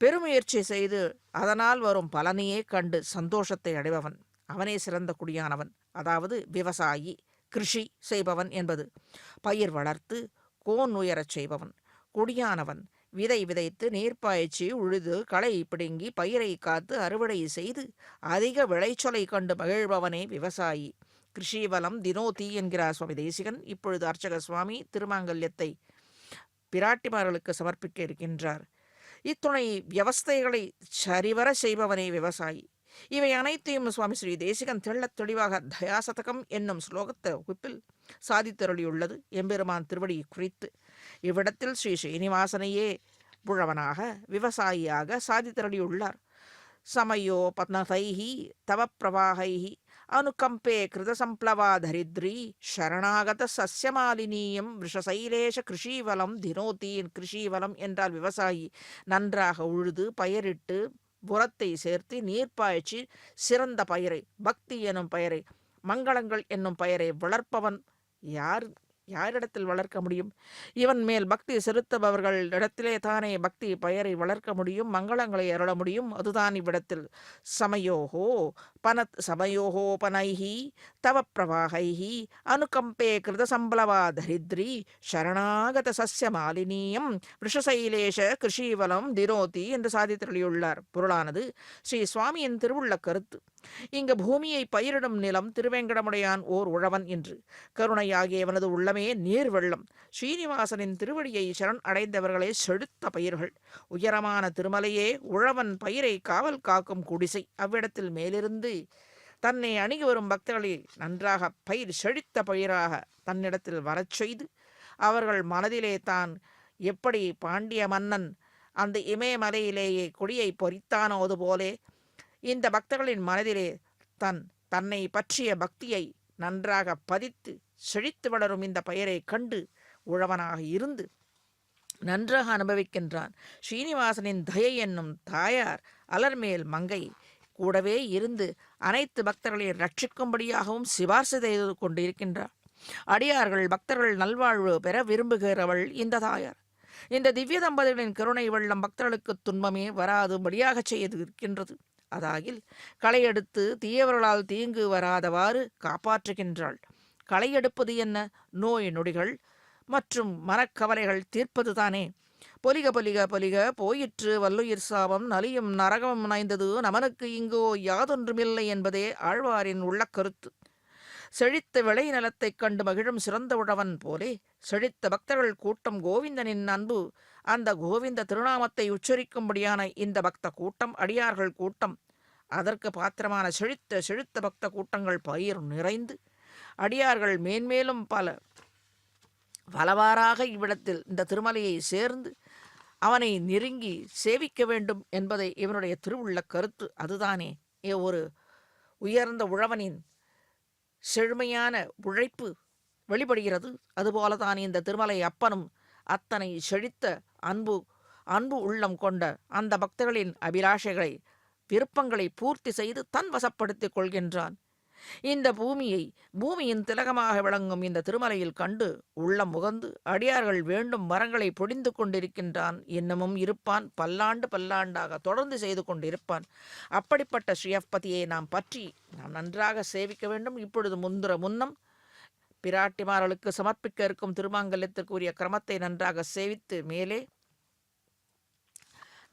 பெருமுயற்சி செய்து அதனால் வரும் பலனையே கண்டு சந்தோஷத்தை அடைபவன் அவனே சிறந்த குடியானவன். அதாவது விவசாயி, கிருஷி செய்பவன் என்பது பயிர் வளர்த்து கோன் உயரச் செய்பவன். குடியானவன் விதை விதைத்து நீர்ப்பாய்ச்சி உழுது களை பிடுங்கி பயிரை காத்து அறுவடை செய்து அதிக விளைச்சலை கண்டு மகிழ்பவனே விவசாயி. கிருஷிவலம் தினோதி என்கிறார் சுவாமி தேசிகன். இப்பொழுது அர்ச்சக சுவாமி திருமாங்கல்யத்தை பிராட்டிமார்களுக்கு சமர்ப்பிக்க இருக்கின்றார். இத்துணை வியவஸ்தைகளை சரிவர செய்பவனே விவசாயி. இவை அனைத்தையும் சுவாமி ஸ்ரீ தேசிகன் தெள்ளத் தெளிவாக தயாசதகம் என்னும் ஸ்லோகத்தை வகுப்பில் சாதித்தருளியுள்ளது எம்பெருமான் திருவடியை குறித்து. இவ்விடத்தில் ஸ்ரீ ஸ்ரீனிவாசனையே புழவனாக விவசாயியாக சாதித்தருளியுள்ளார். சமயோ பத்னதைஹி தவ பிரவாகைஹி அனுகம்பே கிருத சம்ப்ளவா தரித்ரி சரணாகத சஸ்யமாலினியம் விஷசைலேஷ கிருஷிவலம் தினோதி. கிருஷிவலம் என்றால் விவசாயி. நன்றாக உழுது பயிரிட்டு புறத்தை சேர்த்து நீர்ப்பாய்ச்சி சிறந்த பயிரை, பக்தி எனும் பயிரை, மங்களங்கள் என்னும் பயிரை வளர்ப்பவன் யாரிடத்தில் வளர்க்க முடியும்? இவன் மேல் பக்தி செலுத்துபவர்கள் இடத்திலே தானே பக்தி பெயரை வளர்க்க முடியும், மங்களங்களை அருள முடியும். அதுதான் இவ்விடத்தில் சமயோகோ பனைஹி தவ பிரவாகைஹி அனுகம்பே கிருத சம்பளவா தரித்ரி சரணாகத சஸ்ய மாலினியம் விஷசைலேஷ கிருஷிவலம் தினோதி என்று சாதித்தருளியுள்ளார். பொருளானது ஸ்ரீ சுவாமியின் திருவுள்ள கருத்து. இங்கு பூமியை பயிரிடும் நிலம் திருவேங்கடமுடையான் ஓர் உழவன் என்று. கருணையாகியவனது உள்ளமே நீர் வெள்ளம். ஸ்ரீனிவாசனின் திருவடியை சரண் அடைந்தவர்களே செழுத்த பயிர்கள். உயரமான திருமலையே உழவன் பயிரை காவல் காக்கும் குடிசை. அவ்விடத்தில் மேலிருந்து தன்னை அணுகி வரும் பக்தர்களை நன்றாக பயிர் செழித்த பயிராக தன்னிடத்தில் வரச் செய்து அவர்கள் மனதிலே தான் எப்படி பாண்டிய மன்னன் அந்த இமயமலையிலேயே கொடியை பொறித்தானோ அதுபோலே இந்த பக்தர்களின் மனதிலே தன்னை பற்றிய பக்தியை நன்றாக பதித்து செழித்து வளரும் இந்த பெயரை கண்டு உழவனாக இருந்து நன்றாக அனுபவிக்கின்றான். ஸ்ரீனிவாசனின் தயை என்னும் தாயார் அலர்மேல் மங்கை கூடவே இருந்து அனைத்து பக்தர்களையும் ரட்சிக்கும்படியாகவும் சிபார்சு செய்து கொண்டிருக்கின்றார். அடியார்கள் பக்தர்கள் நல்வாழ்வு பெற விரும்புகிறவள் இந்த தாயார். இந்த திவ்ய தம்பதிகளின் கருணை வெள்ளம் பக்தர்களுக்கு துன்பமே வராதுபடியாக செய்து இருக்கின்றது. அதாகில் களையெடுத்து தீயவர்களால் தீங்கு வராதவாறு காப்பாற்றுகின்றாள். களையெடுப்பது என்ன? நோய் நொடிகள் மற்றும் மனக்கவலைகள் தீர்ப்பது தானே. பொலிக பொலிக பொலிக போயிற்று வல்லுயிர் சாபம் நலியும் நரகம் நைந்தது நமனுக்கு இங்கோ யாதொன்றுமில்லை என்பதே ஆழ்வாரின் உள்ள கருத்து. செழித்த விளை நலத்தைக் கண்டு மகிழும் சிறந்த உழவன் போலே செழித்த பக்தர்கள் கூட்டம் கோவிந்தனின் அன்பு அந்த கோவிந்த திருநாமத்தை உச்சரிக்கும்படியான இந்த பக்த கூட்டம், அடியார்கள் கூட்டம், அதற்கு பாத்திரமான செழித்த பக்த கூட்டங்கள் பயிர் நிறைந்து அடியார்கள் மேன்மேலும் பலவாறாக இவ்விடத்தில் இந்த திருமலையை சேர்ந்து அவனை நெருங்கி சேவிக்க வேண்டும் என்பதை இவனுடைய திருவுள்ள கருத்து. அதுதானே ஒரு உயர்ந்த உழவனின் செழுமையான உழைப்பு வெளிப்படுகிறது. அதுபோலதான் இந்த திருமலை அப்பனும் அத்தனை செழித்த அன்பு உள்ளம் கொண்ட அந்த பக்தர்களின் அபிலாஷைகளை விருப்பங்களை பூர்த்தி செய்து தன் வசப்படுத்திக் கொள்கின்றான். இந்த பூமியின் திலகமாக விளங்கும் இந்த திருமலையில் கண்டு உள்ளம் முகந்து அடியார்கள் வேண்டும் மரங்களை பொடிந்து கொண்டிருக்கின்றான். இன்னமும் இருப்பான், பல்லாண்டாக தொடர்ந்து செய்து கொண்டிருப்பான். அப்படிப்பட்ட ஸ்ரீயப்பதியை நாம் நன்றாக சேவிக்க வேண்டும். இப்பொழுது முன்னம் பிராட்டிமார்களுக்கு சமர்ப்பிக்க இருக்கும் திருமாங்கல்யத்திற்குரிய கிரமத்தை நன்றாக சேவித்து மேலே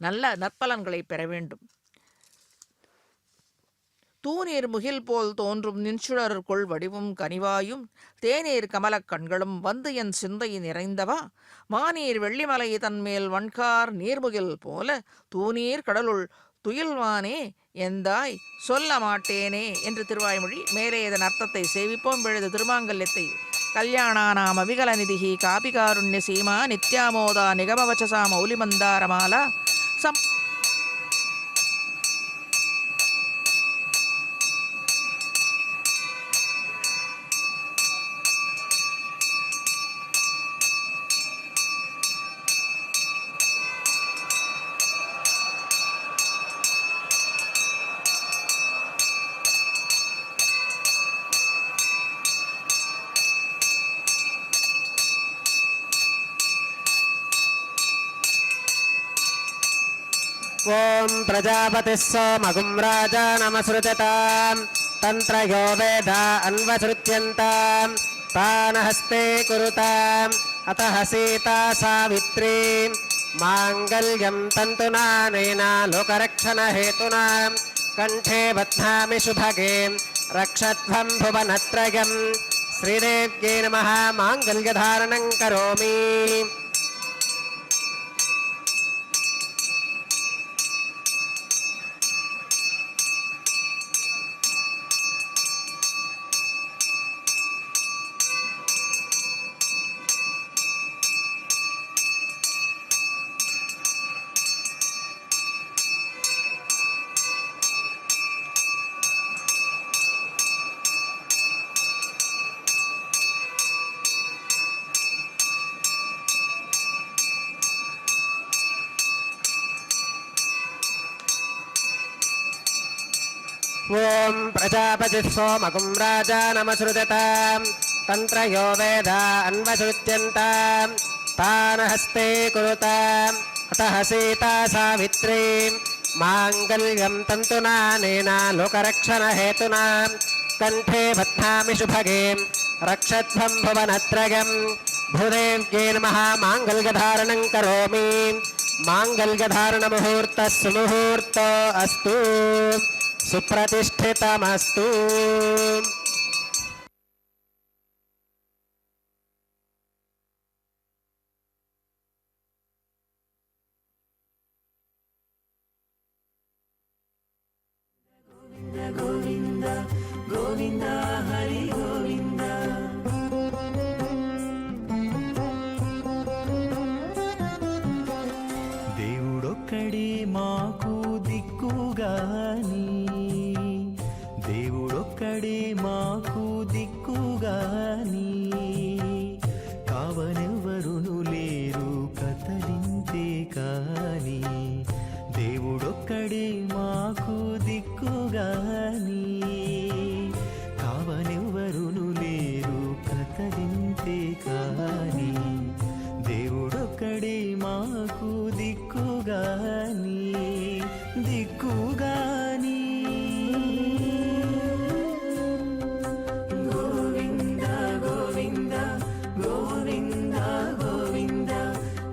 நல்ல நற்பலன்களை பெற வேண்டும். தூநீர் முகில் போல் தோன்றும் நின்சுடருக்குள் வடிவும் கனிவாயும் தேநீர் கமலக் கண்களும் வந்து என் சிந்தை நிறைந்தவா மாநீர் வெள்ளிமலை தன்மேல் வன்கார் நீர்முகில் போல தூநீர் கடலுள் துயில்வானே எந்தாய் சொல்ல மாட்டேனே என்று திருவாய்மொழி. மேலே இதன் அர்த்தத்தை சேவிப்போம். எழுது திருமாங்கல்யத்தை కళ్యాణానామ విగలనిధిః కాపి కారుణ్యసీమా నిత్యామోదా నిగమవచసా మౌలిమందారమాల సం ఓం ప్రజాపతిः సోమగుం రాజానమసృజతాం తంత్రయో వేద అన్వసృత్యంతాం తానహస్తే కురుతాం అతః సీతా సావిత్రీ మాంగళ్యం తంతునానేన లోకరక్షణహేతునా కంఠే బధ్నామి శుభగే రక్షత్వం భువనత్రయం శ్రీదేవ్యై నమః మాంగళ్యధారణం కరోమి. ఓం ప్రజాపతిः సోమగుం రాజానమసృజతాం తంత్రయో వేద అన్వసృత్యంతాం తానహస్తే కురుతాం అతః సీతా సావిత్రీ మాంగళ్యం తంతునానేన లోకరక్షణహేతునా కంఠే బధ్నామి శుభగే రక్షత్వం భువనత్రయం భూదేవ్యై నమః మాంగళ్యధారణం కరోమి. మాంగళ్యధారణ ముహూర్త సుముహూర్తో అస్తు సుప్రతిష్ఠితమస్తు. దేవుడొక్కడే మాకు దిక్కుగాని, దేవుడొక్కడే మాకు దిక్కుగాని, కావనెవ్వరును లేరు కతలింతే కాని, దేవుడొక్కడే మాకు దిక్కుగాని, కావనెవ్వరును లేరు కతలింతే కాని, దేవుడొక్కడే మాకు దిక్కుగాని దిక్కుగాని. గోవింద గోవింద గోవింద గోవింద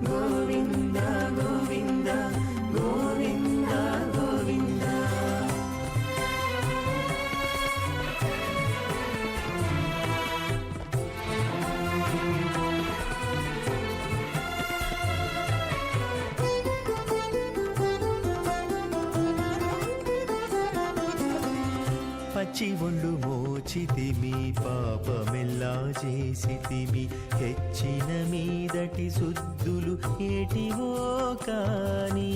గోవింద గోవింద గోవింద గోవింద. పచ్చి ఒళ్ళు మోచితిమి పాపమెల్లా చేసితిమి, హెచ్చిన మీదటి శుద్ధులు ఏటివో కాని,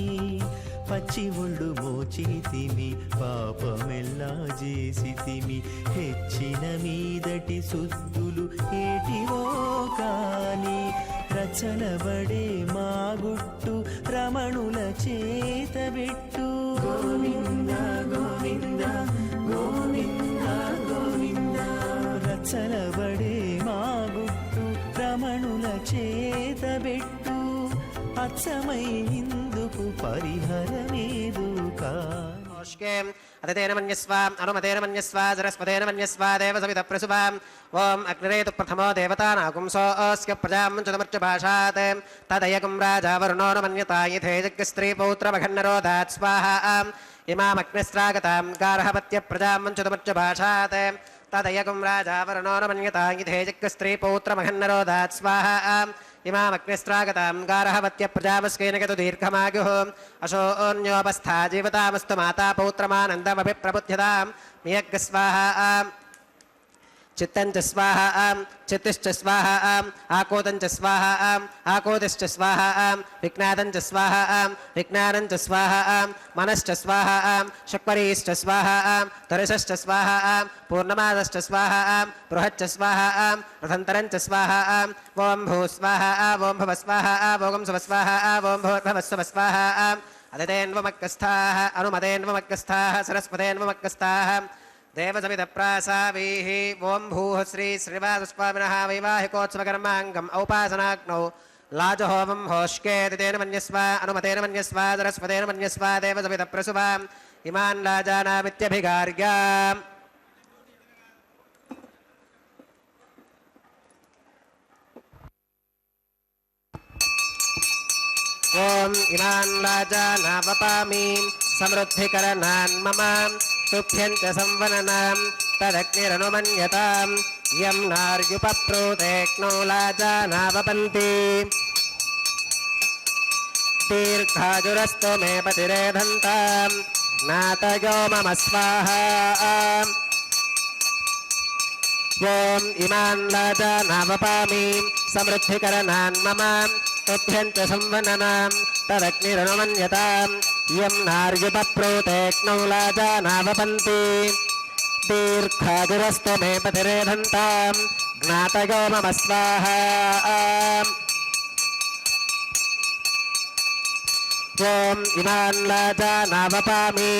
పచ్చి ఒళ్ళు మోచితిమి పాపమెల్లా చేసితిమి, హెచ్చిన మీదటి శుద్ధులు ఏటివో కాని, రచనబడే మా గుట్టు రమణుల చేతబెట్టు. గోవింద గోవింద గోవింద గోవింద. రచనబడే మా గుట్టు రమణుల చేతబెట్టు, అచ్చమై ఇందుకు పరిహరమేదు కా. అతేన మన్యస్వ అనుమతేన మన్యస్వ సరస్వతేన మన్యస్వ దేవ సవిత ప్రసుభాం. ఓం అగ్నిరేతు ప్రథమో దేవతానాగుంసోऽస్య ప్రజాం చతుమర్చభాషాత్ తదయగుం రాజా వరుణో మన్యతా యథే జగస్త్రీ పౌత్రమఘన్నరోధాత్ స్వాహా. ఇమామగ్నిస్రాగతాం గార్హపత్య ప్రజాం చతుమర్చభాషాత్ తదయగుం రాజా వరుణో మన్యతా యథే జగస్త్రీ పౌత్రమఘన్నరోధాత్ స్వాహా. ఇమామగ్నిస్రాగతాం గార్హపత్య ప్రజామస్కేన గతు దీర్ఘమాయుః అశోన్యోపస్థా జీవతామస్తు మాతా పౌత్రమానందమభిప్రబుధ్యతాం. మియగ్గ స్వాహా. चित्तं च स्वाहा चित्तिश्च स्वाहा आकोतं च स्वाहा आकोतिश्च स्वाहा विज्ञातं च स्वाहा विज्ञानं च स्वाहा मनश्च स्वाहा शक्वरीश्च स्वाहा तरसश्च स्वाहा पूर्णमादश्च स्वाहा बृहच्च स्वाहा रथन्तरं च स्वाहा ॐ भू स्वाहा ॐ भव स्वाहा भोगं सुव स्वाहा ॐ भूर्भवस्व स्वाहा अदितेन्वमक्कस्थाः अनुमतेन्वमक्कस्थाः सरस्वतेन्वमक्कस्थाः देवसविदप्रासावीः ॐ भूः श्री श्रीवासस्वामिनः वैवाहिकोत्सवकर्माङ्गम् औपासनाग्नौ लाजहोमं होष्केदितेन मन्यस्व अनुमतेन मन्यस्व सरस्वतेन मन्यस्व देवसविदप्रसुवाम् इमान् लाजानामित्यभिगार्या ॐ इमान् लाजानावपामि समृद्धिकरणान् मम तुभ्यं च संवननां तदग्निरनुमन्यतां यं नार्युपप्रोतेक्नो लाजानावपन्ति दीर्घाजुरस्तु मे पतिरेधन्तां ज्ञातयो मम स्वाहा ॐ इमान् लाजानावपामि समृद्धिकरणान् मम तुभ्यं च संवननां तदग्निरनुमन्यतां यं नार्युपप्रोतेक्नो लाजानावपन्ति दीर्घाजुरस्तु मे पतिरेधन्तां ज्ञातयो मम स्वाहा ॐ इमान् लाजानावपामि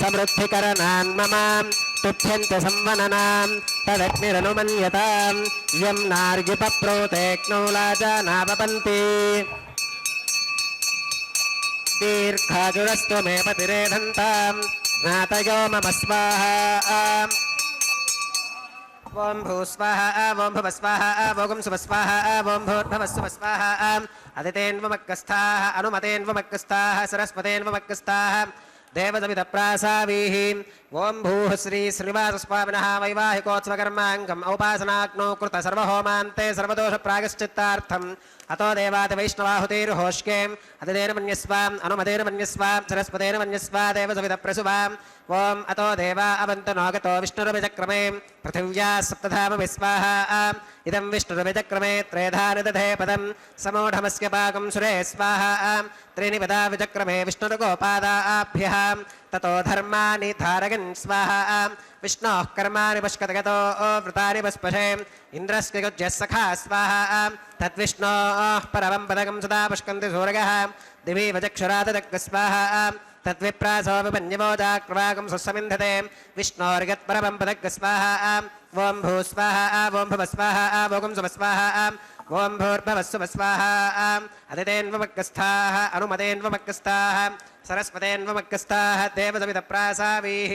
समृद्धिकरणान् मम तुभ्यं च संवननां तदग्निरनुमन्यतां यं नार्युपप्रोतेक्नो लाजानावपन्ति दीर्घाजुरस्तु मे पतिरेधन्तां ज्ञातयो मम स्वाहा ॐ भू स्वाहा ॐ भव स्वाहा भोगं सुव स्वाहा ॐ भूर्भवस्व स्वाहा अदितेन्वमक्कस्थाः अनुमतेन्वमक्कस्थाः सरस्वतेन्वमक्कस्थाः देवसविदप्रासावीः ॐ भूः श्री श्रीवासस्वामिनः वैवाहिकोत्सवकर्माङ्गम् औपासनाग्नौ कृत सर्वहोमान्ते सर्वदोषप्रायश्चित्तार्थम् अतो देवादिवैष्णवाहुतिर्होष्के अदितेन मन्यस्वाम् अनुमतेन मन्यस्वाम् सरस्वतेन मन्यस्वा देवसविदप्रसुवाम् ॐ अतो देवा अवन्तु नोगतो विष्णुरविचक्रमे पृथिव्याः सप्तधामभिः स्वाहा इदं विष्णुरविचक्रमे त्रेधा निदधे पदं समूढमस्य पाकं सुरे स्वाहा त्रीणि पदा विचक्रमे विष्णुर्गोपादाभ्यः ततो धर्माणि धारयन् स्वाहा विष्णोः कर्माणि पश्कतगतो वृतानि पस्पशे इन्द्रस्य युज्यः सखा स्वाहा तद्विष्णोः परमं पदकं सदा पुष्कन्ति सूरगः दिवि वचक्षुरातदग् स्वाहा तद्विप्रासो विपन्यमोजाक्रवाकं सुसमिन्धते विष्णोर्गत्परमं पदग् स्वाहा ॐ भू स्वाहा ॐ भव स्वाहा भोगं सुव स्वाहा ॐ भूर्भवस्व स्वाहा अदितेन्वमक्कस्थाः अनुमतेन्वमक्कस्थाः सरस्वतेन्वमक्कस्थाः देवसविदप्रासावीः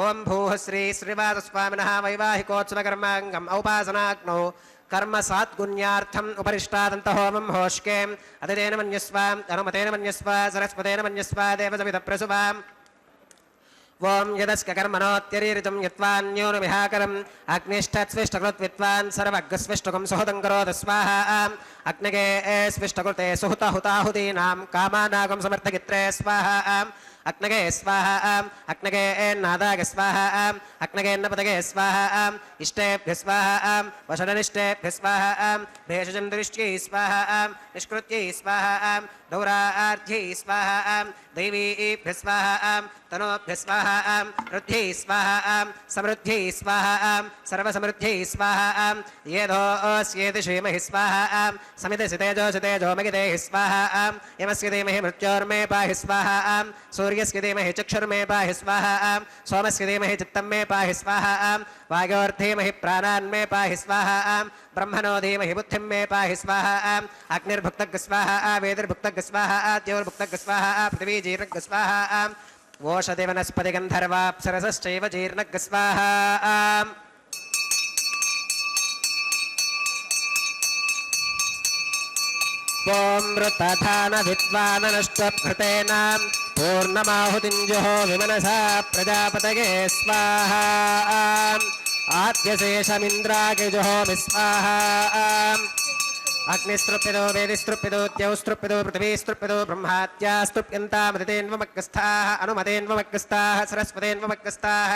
ॐ भूः श्री श्रीवासस्वामिनः वैवाहिकोत्सवकर्माङ्गम् औपासनाग्नौ कर्म सात्गुण्यार्थम् उपरिष्टादन्तहोमं होष्के अदितेन मन्यस्व अनुमतेन मन्यस्व सरस्वतेन मन्यस्व देवसविदप्रसुवाम् ॐ यदस्क कर्मणोत्यरीरितं यत्वान्योनुमिहाकरम् अग्निष्ठत्स्विष्टकृत् विद्वान् सर्वज्ञस्विष्टुकं सुहृदं करोतु स्वाहा अग्नगे स्विष्टकृते सुहुतहुताहुतीनां कामानागं समर्थगित्रे स्वाहा अग्नगे स्वाहा अग्नगे नादाग स्वाहा अग्नगे नपदगे स्वाहा इष्टेभ्य स्वाहा वशननिष्टेभ्य स्वाहा भेषजन्दृष्ट्यै स्वाहा निष्कृत्यै स्वाहा दौरार्ध्यै स्वाहा दैवीभ्य स्वाहा तनोभ्य स्वाहा रुद्ध्यै स्वाहा समृद्ध्यै स्वाहा सर्वसमृद्ध्यै स्वाहा येधोऽस्येति श्रीमहि स्वाहा समितिसि तेजोसि तेजोमगितेः स्वाहा यमस्य धीमहि मृत्योर्मे पाहि स्वाहा सूर्यस्य धीमहि चक्षुर्मे पाहि स्वाहा सोमस्य धीमहि चित्तं मे पाहि स्वाहा वायोर्धीमहि प्राणान्मे पाहि स्वाहा ब्रह्मणो धीमहि बुद्धिं मे पाहि स्वाहा अग्निर्भुक्तग् स्वाहा वेदिर्भुक्तग् स्वाहा द्यौर्भुक्तग् स्वाहा पृथिवी जीर्णग् स्वाहा ओषधि वनस्पति गन्धर्वाप्सरसश्चैव जीर्णग् स्वाहा ॐ मृतधान विद्वाननष्टभृतेन पूर्णमाहुतिञ्जुहो विमनसा प्रजापतये स्वाहा आद्यशेषमिन्द्रागिजुहो विस्वाहा अग्निस्तृप्यतो वेदिस्तृप्यतो द्यौस्तृप्यतो पृथिवीस्तृप्यतो ब्रह्माद्यास्तृप्यन्तामदितेन्वमग्गस्थाः अनुमतेन्वमग्गस्थाः सरस्वतेन्वमग्गस्थाः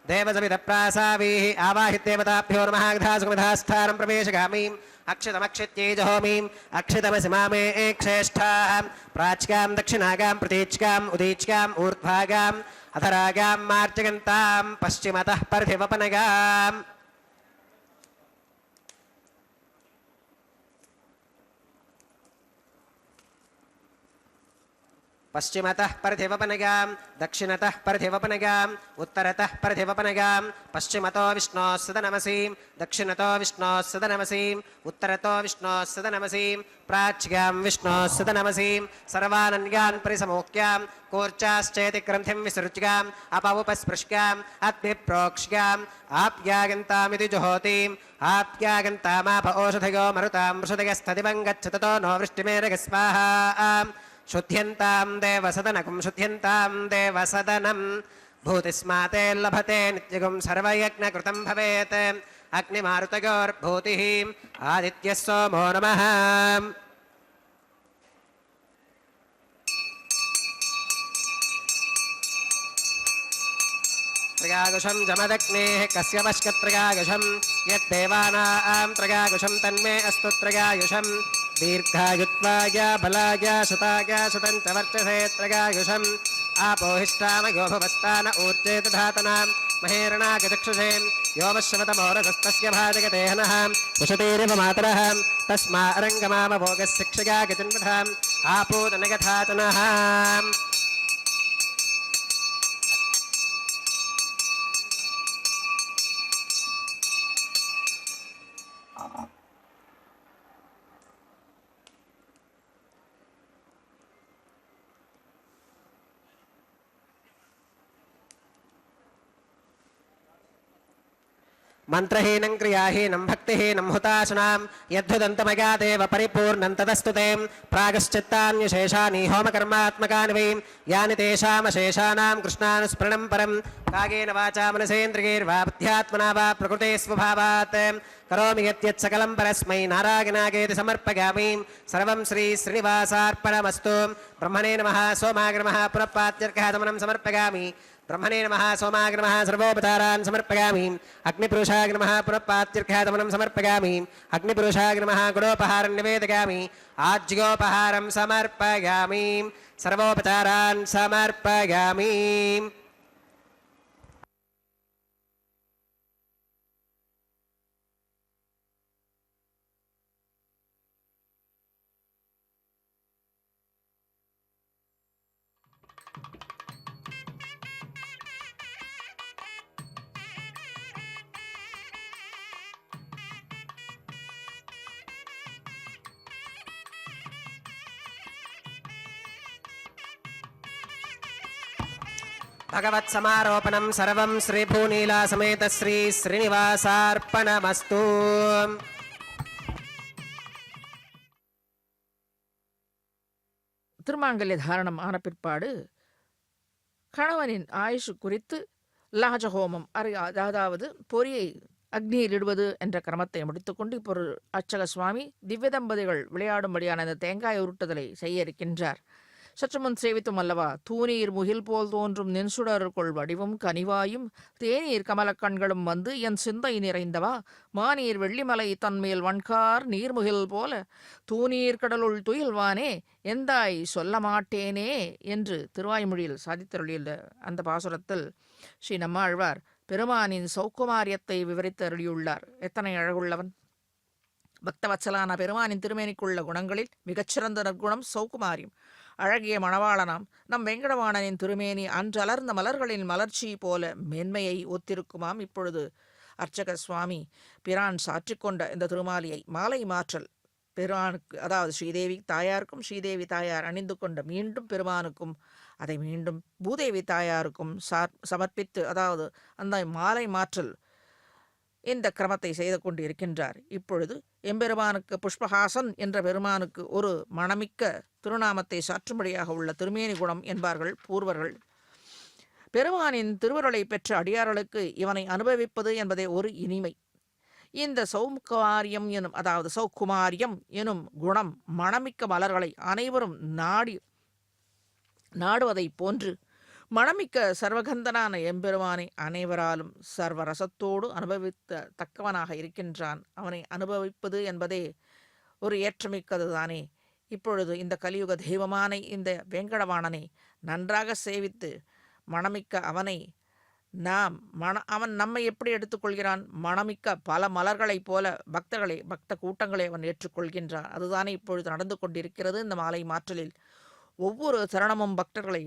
देवसवितप्रासावीः आवाहित्येवताभ्यो नमः गधासुगमधास्थानं प्रवेशगामीम् अक्षितमक्षित्यैजहोमीम् अक्षितमसि मामे क्षेष्ठाः प्राच्कां दक्षिणागां प्रतीच्काम् उदीच्काम् ऊर्ध्वागाम् अधरागां मार्जगन्तां पश्चिमतः परिधिवपनगाम् पश्चिमतः परिधिवपनगां दक्षिणतः परिधिवपनगाम् उत्तरतः परिधिवपनगां पश्चिमतो विष्णोः सदनमसीं दक्षिणतो विष्णोः सदनमसीं उत्तरतो विष्णोः सदनमसीं प्राच्यां विष्णोः सदनमसीं सर्वानन्यान् परिसमोक्यां कूर्चाश्चेति ग्रन्थिं विसृज्याम् अपवुपस्पृश्याम् अग्निप्रोक्ष्याम् आप्यागन्तामिति जुहोतीम् आप्यागन्तामाप ओषधयो मरुतां वृषधयस्तदिवं गच्छततो नो वृष्टिमेरगस्वाहा शुद्ध्यन्तां देवसदनकं शुद्ध्यन्तां देवसदनं भूतिस्माते लभते नित्यगुं सर्वयज्ञकृतं भवेत् अग्निमारुतयोर्भूतिः आदित्यः सोमो नमः त्रयागुषं जमदग्नेः कस्य वश्कत्रयागुषं यद्देवानां त्रयागुषं तन्मे अस्तु त्रयायुषं दीर्घायुत्वाय बलाय शताय शतं च वर्चसे त्रयायुषम् आपोहिष्टामयो भवस्तान ऊर्जे दधातनां महेरणागचक्षुषे यो वश्यवतमोरगस्तस्य भाजगदेहनः उषतीरिव मातरः तस्मा अरङ्गमामभोगशिक्षया गजन्वधाम् आपूदनगथातनः मंत्रहीनं क्रियाहीनं भक्तिहीनं हुताशनां यद्धुदन्तमगादेव परिपूर्णं तदस्तु ते प्रागश्चित्तान्यशेषानि होमकर्मात्मकानि वै यानि तेषामशेषाणां कृष्णानुस्मरणं परं कागेन वाचा मनसेन्द्रियैर्वा बुद्ध्यात्मना वा प्रकृते स्वभावात् करोमि यत् सकलं परस्मै नारायणागेति समर्पयामि सर्वं श्री श्रीनिवासार्पणमस्तु ब्रह्मणे नमः सोमाग्रमः पुनःपात्यर्घातमनं समर्पयामि ब्रह्मणे नमः सोमाग्रमः सर्वोपचारान् समर्पयामि अग्निपुरुषाग्रमः पुनःपात्यर्घातमनं समर्पयामि अग्निपुरुषाग्रमः गुणोपहारं निवेदयामि आज्योपहारं समर्पयामि सर्वोपचारान् समर्पयामि भगवत्समारोपणं सर्वं श्रीभूनीला समेत श्री श्रीनिवासार्पणमस्तु திருமாங்கல்ய தாரணம் ஆன பிற்பாடு கணவனின் ஆயுஷு குறித்து லாஜஹோமம் அதாவது பொரியை அக்னியில் இடுவது என்ற கிரமத்தை முடித்துக்கொண்டு இப்பொரு அர்ச்சக சுவாமி திவ்ய தம்பதிகள் விளையாடும்படியான அந்த தேங்காய் உருட்டுதலை செய்ய இருக்கின்றார். சற்று முன் சேவித்தும் அல்லவா, தூநீர் முகில் போல் தோன்றும் நென்சுடருக்குள் வடிவும் கனிவாயும் தேநீர் கமலக்கண்களும் வந்து என் சிந்தை நிறைந்தவா மாநீர் வெள்ளிமலை தன்மேல் வன்கார் நீர்முகில் போல தூநீர் கடலுள் துயில்வானே எந்தாய் சொல்ல மாட்டேனே என்று திருவாய்மொழியில் சாதித்தருளியுள்ள அந்த பாசுரத்தில் ஸ்ரீ நம்மாழ்வார் பெருமானின் சௌக்குமாரியத்தை விவரித்து அருளியுள்ளார். எத்தனை அழகுள்ளவன்! பக்தவத்சலான பெருமானின் திருமேனிக்குள்ள குணங்களில் மிகச்சிறந்த நற்குணம் சௌக்குமாரியம். அழகிய மணவாளனாம் நம் வெங்கடவாணனின் திருமேனி அன்றலர்ந்த மலர்களின் மலர்ச்சி போல மென்மையை ஒத்திருக்குமாம். இப்பொழுது அர்ச்சக சுவாமி பிரான் சாற்றிக்கொண்ட இந்த திருமாலியை மாலை மாற்றல் பெருமானுக்கு, அதாவது ஸ்ரீதேவி தாயாருக்கும் ஸ்ரீதேவி தாயார் அணிந்து கொண்ட மீண்டும் பெருமானுக்கும் அதை மீண்டும் பூதேவி தாயாருக்கும் சமர்ப்பித்து, அதாவது அந்த மாலை மாற்றல் இந்த கிரமத்தை செய்து கொண்டு இருக்கின்றார். இப்பொழுது எம்பெருமானுக்கு புஷ்பஹாசன் என்ற பெருமானுக்கு ஒரு மணமிக்க திருநாமத்தை சாற்றும்படியாக உள்ள திருமேனி குணம் என்பார்கள் பூர்வர்கள். பெருமானின் திருவருளை பெற்ற அடியார்களுக்கு இவனை அனுபவிப்பது என்பதே ஒரு இனிமை. இந்த சௌகுமாரியம் எனும், அதாவது சௌகுமாரியம் எனும் குணம் மணமிக்க மலர்களை அனைவரும் நாடுவதை போன்று மணமிக்க சர்வகந்தனான எம்பெருமானை அனைவராலும் சர்வரசத்தோடு அனுபவித்த தக்கவனாக இருக்கின்றான். அவனை அனுபவிப்பது என்பதே ஒரு ஏற்றமிக்கது தானே. இப்பொழுது இந்த கலியுக தெய்வமான இந்த வேங்கடவாணனை நன்றாக சேவித்து மணமிக்க அவனை அவன் நம்மை எப்படி எடுத்துக்கொள்கிறான்? மணமிக்க பல மலர்களைப் போல பக்த கூட்டங்களை அவன் ஏற்றுக்கொள்கின்றான். அதுதானே இப்பொழுது நடந்து கொண்டிருக்கிறது. இந்த மாலை மாற்றலில் ஒவ்வொரு சரணமும் பக்தர்களை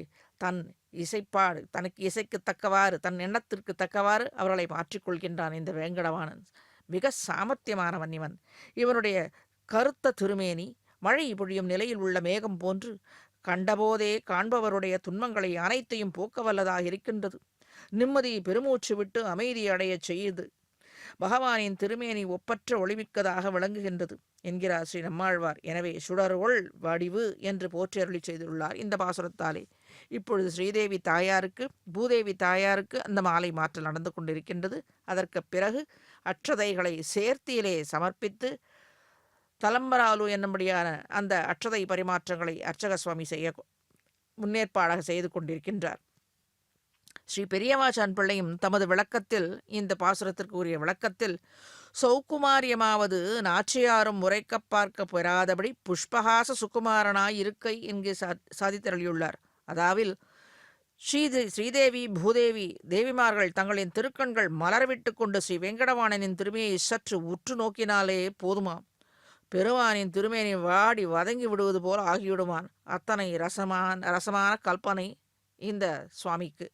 தனக்கு இசைக்கு தக்கவாறு, தன் எண்ணத்திற்கு தக்கவாறு அவர்களை மாற்றிக்கொள்கின்றான் இந்த வேங்கடவாணன். மிக சாமர்த்தியமானவன் இவன். இவனுடைய கருத்த திருமேனி மழை பொழியும் நிலையில் உள்ள மேகம் போன்று கண்டபோதே காண்பவருடைய துன்பங்களை அனைத்தையும் போக்க வல்லதாக இருக்கின்றது. நிம்மதி பெருமூச்சு விட்டு அமைதி அடையச் செய்து பகவானின் திருமேனி ஒப்பற்ற ஒளிமிக்கதாக விளங்குகின்றது என்கிறார் ஸ்ரீ நம்மாழ்வார். எனவே சுடர்கொள் வடிவு என்று போற்றி அருளி செய்துள்ளார் இந்த பாசுரத்தாலே. இப்பொழுது ஸ்ரீதேவி தாயாருக்கு, பூதேவி தாயாருக்கு அந்த மாலை மாற்றல் நடந்து கொண்டிருக்கின்றது. அதற்கு பிறகு அட்சதைகளை சேர்த்தியிலே சமர்ப்பித்து தலம்பராலு என்னும்படியான அந்த அட்சதை பரிமாற்றங்களை அர்ச்சக சுவாமி முன்னேற்பாடாக செய்து கொண்டிருக்கின்றார். ஸ்ரீ பெரியவாச்சான் பிள்ளையும் தமது விளக்கத்தில், இந்த பாசுரத்திற்கு உரிய விளக்கத்தில், சௌக்குமாரியமாவது நாச்சியாரும் முறைக்க பார்க்க பெறாதபடி புஷ்பஹாச சுகுமாரனாய் இருக்கை என்கு சாதித்தருளியுள்ளார். அதாவது ஸ்ரீதேவி பூதேவி தேவிமார்கள் தங்களின் திருக்கண்கள் மலர்விட்டு கொண்டு ஸ்ரீ வெங்கடவாணனின் திருமையை சற்று உற்று நோக்கினாலே போதுமாம். பெருமானின் திருமேனி வாடி வதங்கி விடுவது போல் ஆகிவிடுவான். அத்தனை ரசமான கல்பனை இந்த சுவாமிக்கு.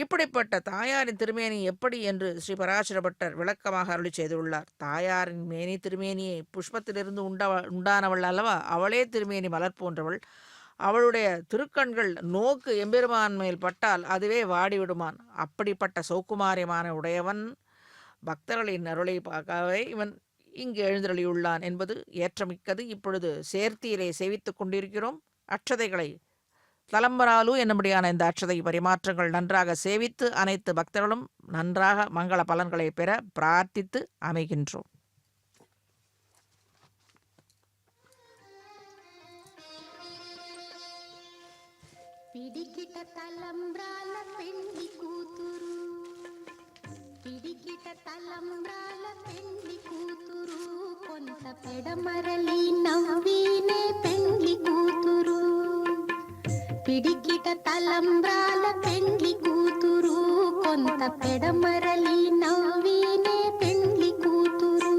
இப்படிப்பட்ட தாயாரின் திருமேனி எப்படி என்று ஸ்ரீ பராசர பட்டர் விளக்கமாக அருளி செய்துள்ளார். தாயாரின் திருமேனியை புஷ்பத்திலிருந்து உண்டானவள் அல்லவா? அவளே திருமேனி மலர் போன்றவள். அவளுடைய திருக்கண்கள் நோக்கு எம்பெருமான் மேல் பட்டால் அதுவே வாடிவிடுமான். அப்படிப்பட்ட சௌக்குமாரியமான உடையவன் பக்தர்களின் அருளை பார்க்கவே இவன் இங்கு எழுந்தருளியுள்ளான் என்பது ஏற்றமிக்கது. இப்பொழுது சேர்த்தியிலே சேவித்துக் கொண்டிருக்கிறோம். அட்சதைகளை தலம்பராலு என்னும்படியான இந்த அட்சதை பரிமாற்றங்கள் நன்றாக சேவித்து அனைத்து பக்தர்களும் நன்றாக மங்கள பலன்களை பெற பிரார்த்தித்து அமைகின்றோம். పిడికిట తలంబ్రాల పెండ్లి కూతురు, పిడికిట తలంబ్రాల పెండ్లి కూతురు, కొంత పెడమరలి నవ్వినే పెండ్లి కూతురు. పిడికిట తలంబ్రాల పెండ్లి కూతురు, కొంత పెడమరలి నవ్వినే పెండ్లి కూతురు.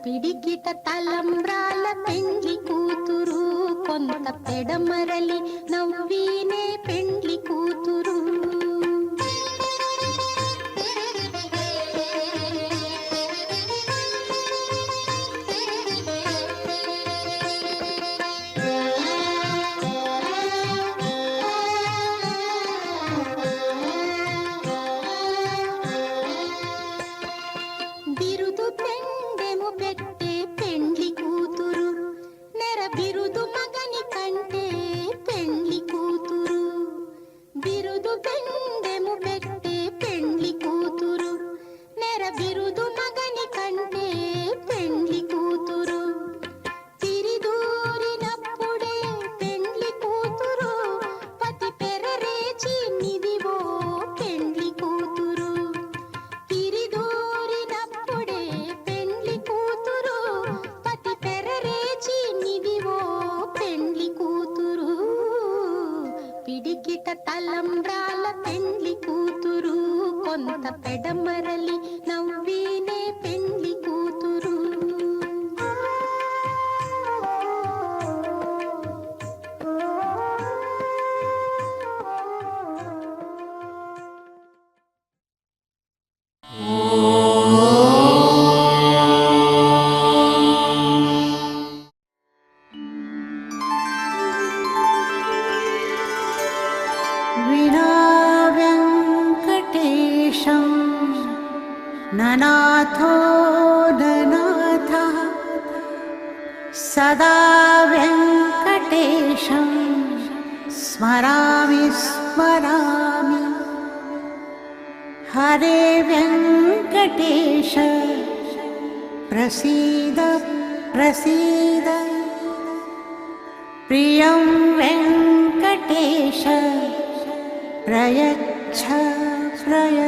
పిడికిట తలంబ్రాల పెండ్లి కూతురు, కొంత పెడమరలి నవ్వినే పెండ్లి కూతురు. బిరుదు పెండెము పెట్టే పెండ్లి కూతురు, నెర బిరుదు మగని కంటే పెండ్లి కూతురు. బిరుదు పెండెము పెట్టే పెండ్లి కూతురు, నెర బిరుదు మగని కంటే పెండ్లి కూతురు. తిరిదూరినప్పుడే పెండ్లి కూతురు, పతి పెరరేచి నిదివో పెండ్లి కూతురు. తిరిదూరినప్పుడే పెండ్లి కూతురు, सदा वेङ्कटेशं स्मरामि स्मरामि हरे वेङ्कटेश प्रसीद प्रसीद प्रियं वेङ्कटेश प्रयच्छ प्रयच्छ